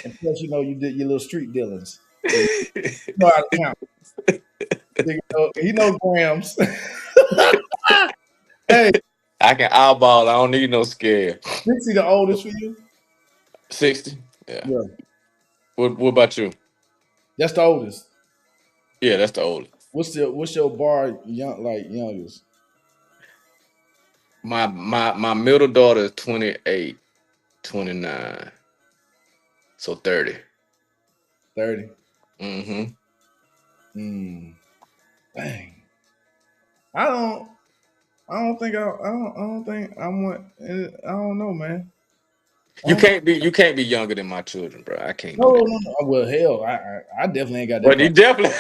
and plus you did your little street dealings, so you know how to count. He knows grams. Hey, I can eyeball. I don't need no scale. 60 the oldest for you? 60. Yeah. Yeah, What about you? that's the oldest. Yeah, that's the oldest. What's your bar youngest? My middle daughter is 28. 29. So 30. 30. Mm-hmm. Hmm. Dang. I don't. I don't think I don't think I want. I don't know, man. I don't, You can't be younger than my children, bro. I can't no, do that. no, no. Well, hell, I definitely ain't got that But you problem. definitely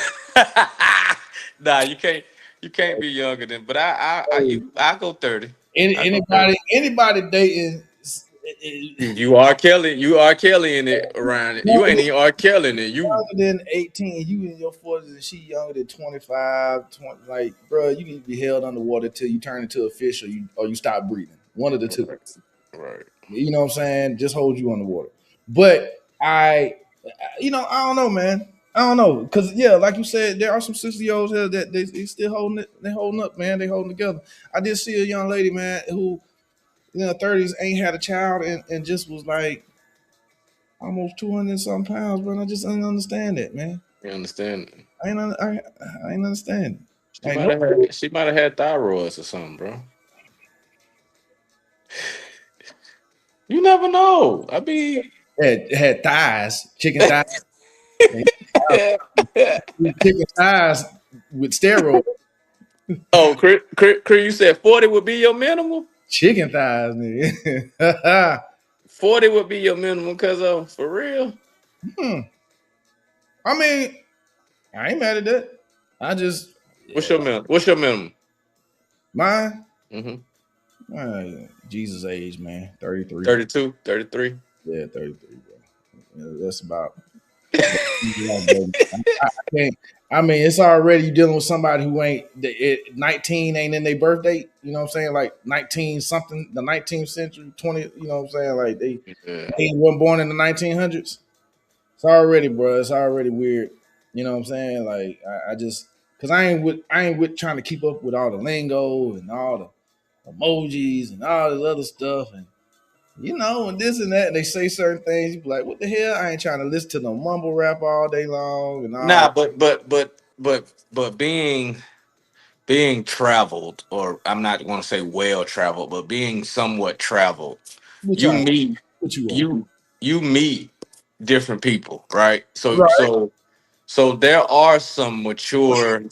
nah, you can't be younger than but I go 30. I go 30. Anybody dating You are Kelly in it around it. You ain't even R. Kelly in it. You younger than 18, you in your 40s, and she younger than 25, 20, like, bro, you need to be held underwater till you turn into a fish or you stop breathing. One of the two. right. Right. You know what I'm saying? Just hold you underwater. But I don't know, man. I don't know, cause yeah, like you said, there are some 60-year-olds here that they still holding it. They holding up, man. They holding together. I did see a young lady, man, who 30s ain't had a child and just was like almost 200 some pounds, bro. And I just didn't understand that, man. You understand? I ain't understand. Like no, She might have had thyroids or something, bro. You never know. I mean had thighs, chicken thighs, and chicken thighs with steroids, oh, Chris, you said 40 would be your minimum? chicken thighs, nigga. 40 would be your minimum because of for real. Hmm. I mean, I ain't mad at that. I just, What's yeah, your minimum? What's your minimum? mine, Mm-hmm. Jesus age, man, 33. 32, 33. Yeah, 33, bro. Yeah, that's about. I can't. I mean, it's already you dealing with somebody who ain't 19 ain't in their birth date. You know what I'm saying? Like 19 something, the 19th century, 20. You know what I'm saying? Like Yeah. they weren't born in the 1900s. It's already, bro. It's already weird. You know what I'm saying? Like I just because I ain't with trying to keep up with all the lingo and all the emojis and all this other stuff and and this and that. And they say certain things. You be like, what the hell? I ain't trying to listen to no mumble rap all day long and all. Nah, but being traveled, or I'm not going to say well traveled, but being somewhat traveled, What you y'all? meet What you on? you you meet different people, right? Right. So there are some mature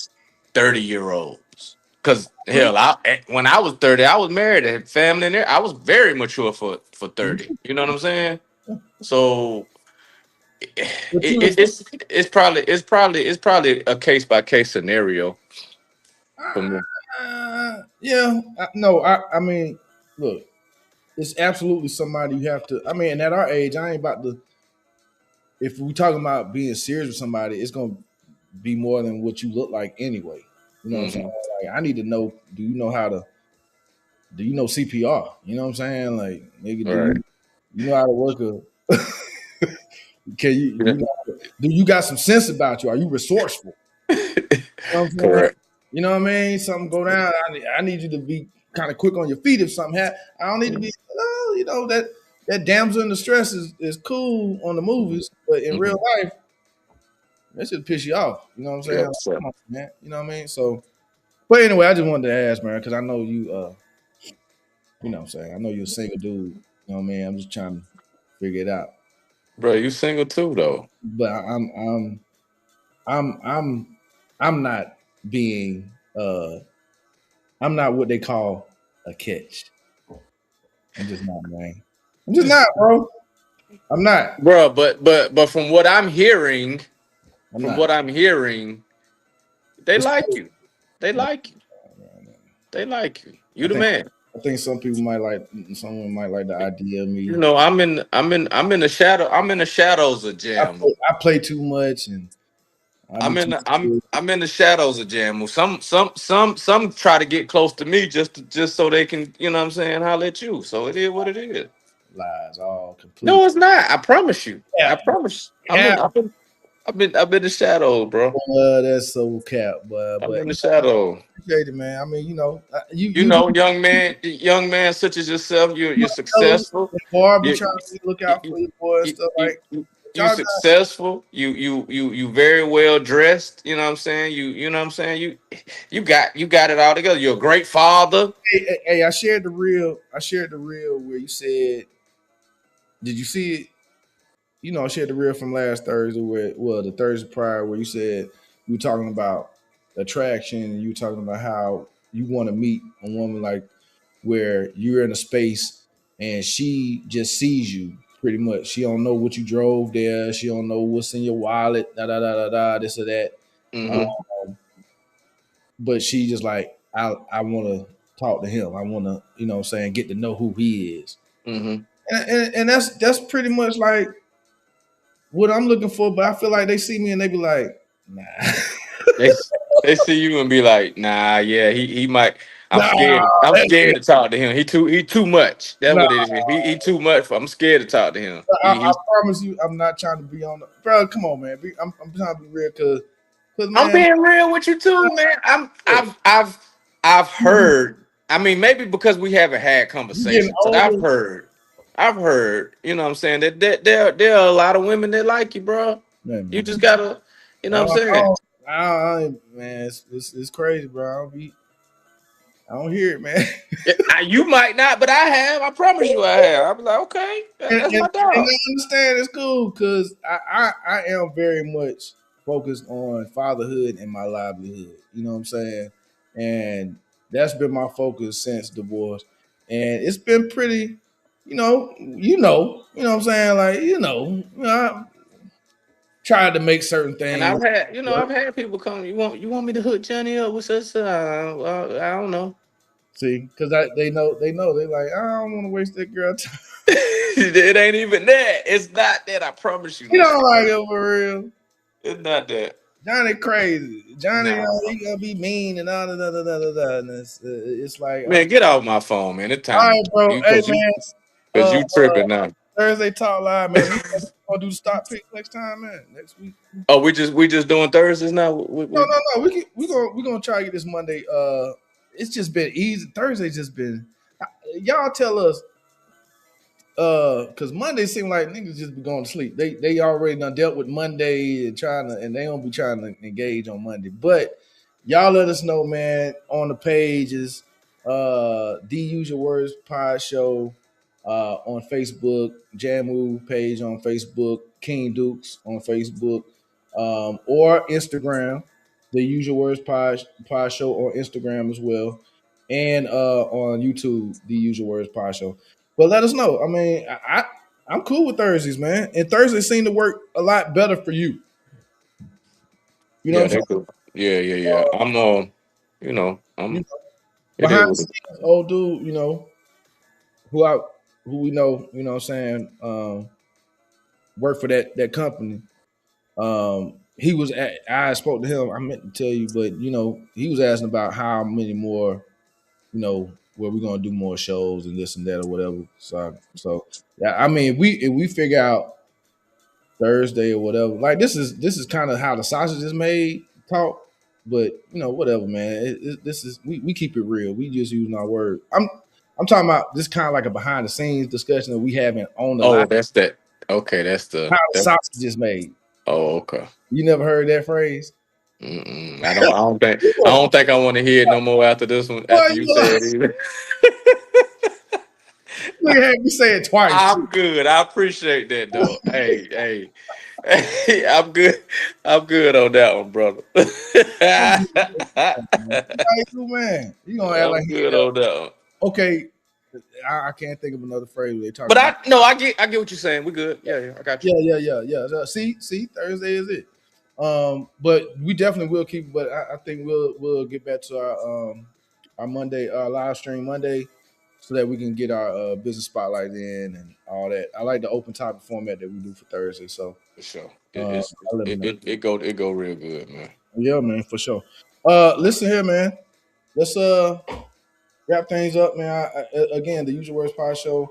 30-year-olds. Cause hell, when I was 30, I was married, I had family in there. I was very mature for 30. You know what I'm saying? So But you, it's probably a case by case scenario for me. yeah, no, I mean, look, it's absolutely somebody you have to. I mean, and at our age, I ain't about to. If we talking about being serious with somebody, it's gonna be more than what you look like anyway. You know what I'm saying? Hmm. Like, I need to know. Do you know how to? Do you know CPR? You know what I'm saying? Like, nigga, All right. you know how to work a? Can you Yeah. do you got some sense about you? Are you resourceful? You know what I'm saying? Correct. You know what I mean? Something go down. I need you to be kind of quick on your feet if something happens. I don't need to be, that damsel in distress is cool on the movies, but in real Hmm. life, that should piss you off. You know what I'm saying? Yeah, Like, so, come on, man. You know what I mean? So, but anyway, I just wanted to ask, man, because I know you, you know what I'm saying? I know you're a single dude. You know what I mean? I'm just trying to figure it out. bro, you single too though. But I'm, I'm, I'm not being, I'm not what they call a catch. I'm just not, man. I'm just not, bro. I'm not. Bro, but from what I'm hearing, I'm from not. what I'm hearing, they It's like you. They no, like you. They like you. You I the think man. I think someone might like the idea of You me. know, I'm in the shadow. I'm in the shadows of Jam. I play too much and I be too serious. I'm in the shadows of Jamu. Some try to get close to me just so they can, you know what I'm saying, holler at you. So it is what it is. Lies, all complete. No, it's not. I promise you. Yeah, I promise. yeah. I've been the shadows, bro. That's so cap, I'm but in the shadow. appreciate it, man. I mean, You you know, young man such as yourself, you're fellas successful. and bar be You trying to look out you for your boy and you, stuff you, like. you, But you y'all got successful. You very well dressed. You know what I'm saying. You know what I'm saying. You got it all together. You're a great father. hey, I shared the reel. I shared the reel where you said did you see it? You know, she had the reel from last Thursday, where well, the Thursday prior, where you said you were talking about attraction, and you were talking about how you want to meet a woman like where you're in a space and she just sees you pretty much. She don't know what you drove there. She don't know what's in your wallet. Da da da da da. This or that. Mm-hmm. Um, but she just like I want to talk to him. I want to what I'm saying, get to know who he is. Mm-hmm. And that's pretty much like what I'm looking for. But I feel like they see me and they be like, nah, They they see you and be like, nah, yeah, he might. I'm nah, scared. I'm hey, scared to talk to him. He too much. That's nah. what it is. He too much. I'm scared to talk to him. I promise you, I'm not trying to be on. Bro, come on, man. I'm trying to be real, cause I'm man, being real with you too, man. I've heard. I mean, maybe because we haven't had you getting conversations. older, I've heard. You know what I'm saying, that there are a lot of women that like you, bro. You man. just gotta. You know what I'm saying. Man, it's crazy, bro. I don't hear it, man. You might not, but I have. I promise you, I have. I'm like, okay, and, that's and, my and dog. I understand it's cool because I am very much focused on fatherhood and my livelihood. You know what I'm saying? And that's been my focus since divorce, and it's been pretty. You know what I'm saying? Like, I tried to make certain And things I've work. had people come. You want me to hook Johnny up with such? Well, I don't know. See, because they know they like I don't want to waste that girl time. It ain't even that. It's not that. I promise you You now. don't like it for real. It's not that. Johnny crazy. Johnny, Nah, he gonna be mean and all that. And it's like, man, get off my phone, man. It's all time right, bro. you Hey, because you man. because you tripping now. Thursday talk live, man. We gonna do the stop pick next time, man. Next week. Oh, we just doing Thursdays now. No. We gonna try to get this Monday. It's just been easy. Thursday's just been. Y'all tell us. Cause Monday seem like niggas just be going to sleep. They already done dealt with Monday and they don't be trying to engage on Monday. But y'all let us know, man, on the pages, the Use Your Words Pod Show, on Facebook, Jamu page on Facebook, King Dukes on Facebook, or Instagram, the Use Your Words Pod Show on Instagram as well, and on YouTube, the Use Your Words Pod Show. But let us know. I mean, I'm cool with Thursdays, man. And Thursdays seem to work a lot better for you. You know what Yeah, I'm saying? they do. Yeah. I'm You know, it is behind the what it. scenes, old dude, who I who we know, what I'm saying, work for that company. He was I spoke to him. I meant to tell you, but he was asking about how many more, where we're gonna do more shows and this and that or whatever. So yeah, I mean, if we figure out Thursday or whatever. Like this is kind of how the sausage is made. Talk, but whatever, man. This is we keep it real. We just using our word. I'm talking about this kind of like a behind the scenes discussion that we having on the line. Oh, that's that. Okay, How the sausage is made. oh, okay. You never heard that phrase? Mm-mm. I Boy, don't think I want to hear it no more after this one. After you you say it either. nigga had me say it twice I'm too. good. I appreciate that though. Hey, I'm good. I'm good on that one, brother. Don't do that, man. Man. You gonna act like I'm good on that one. okay? I can't think of another phrase where they talk But about. I get what you're saying. We good. Yeah, I got you. Yeah. See, Thursday is it. But we definitely will keep. But I think we'll get back to our Monday live stream Monday, so that we can get our business spotlight in and all that. I like the open topic format that we do for Thursday. So For sure. uh, I let them know. It go real good, man. Yeah, man, for sure. Listen here, man. Let's wrap things up, man. Again, the Usual Words Pod Show.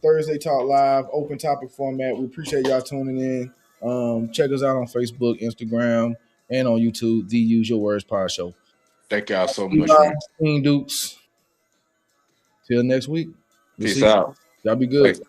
Thursday Talk Live, open topic format. We appreciate y'all tuning in. Check us out on Facebook, Instagram, and on YouTube, the Use Your Words Pod Show. Thank y'all so much, man. King Dukes. Till next week. We'll Peace see. out. Y'all be Later. good.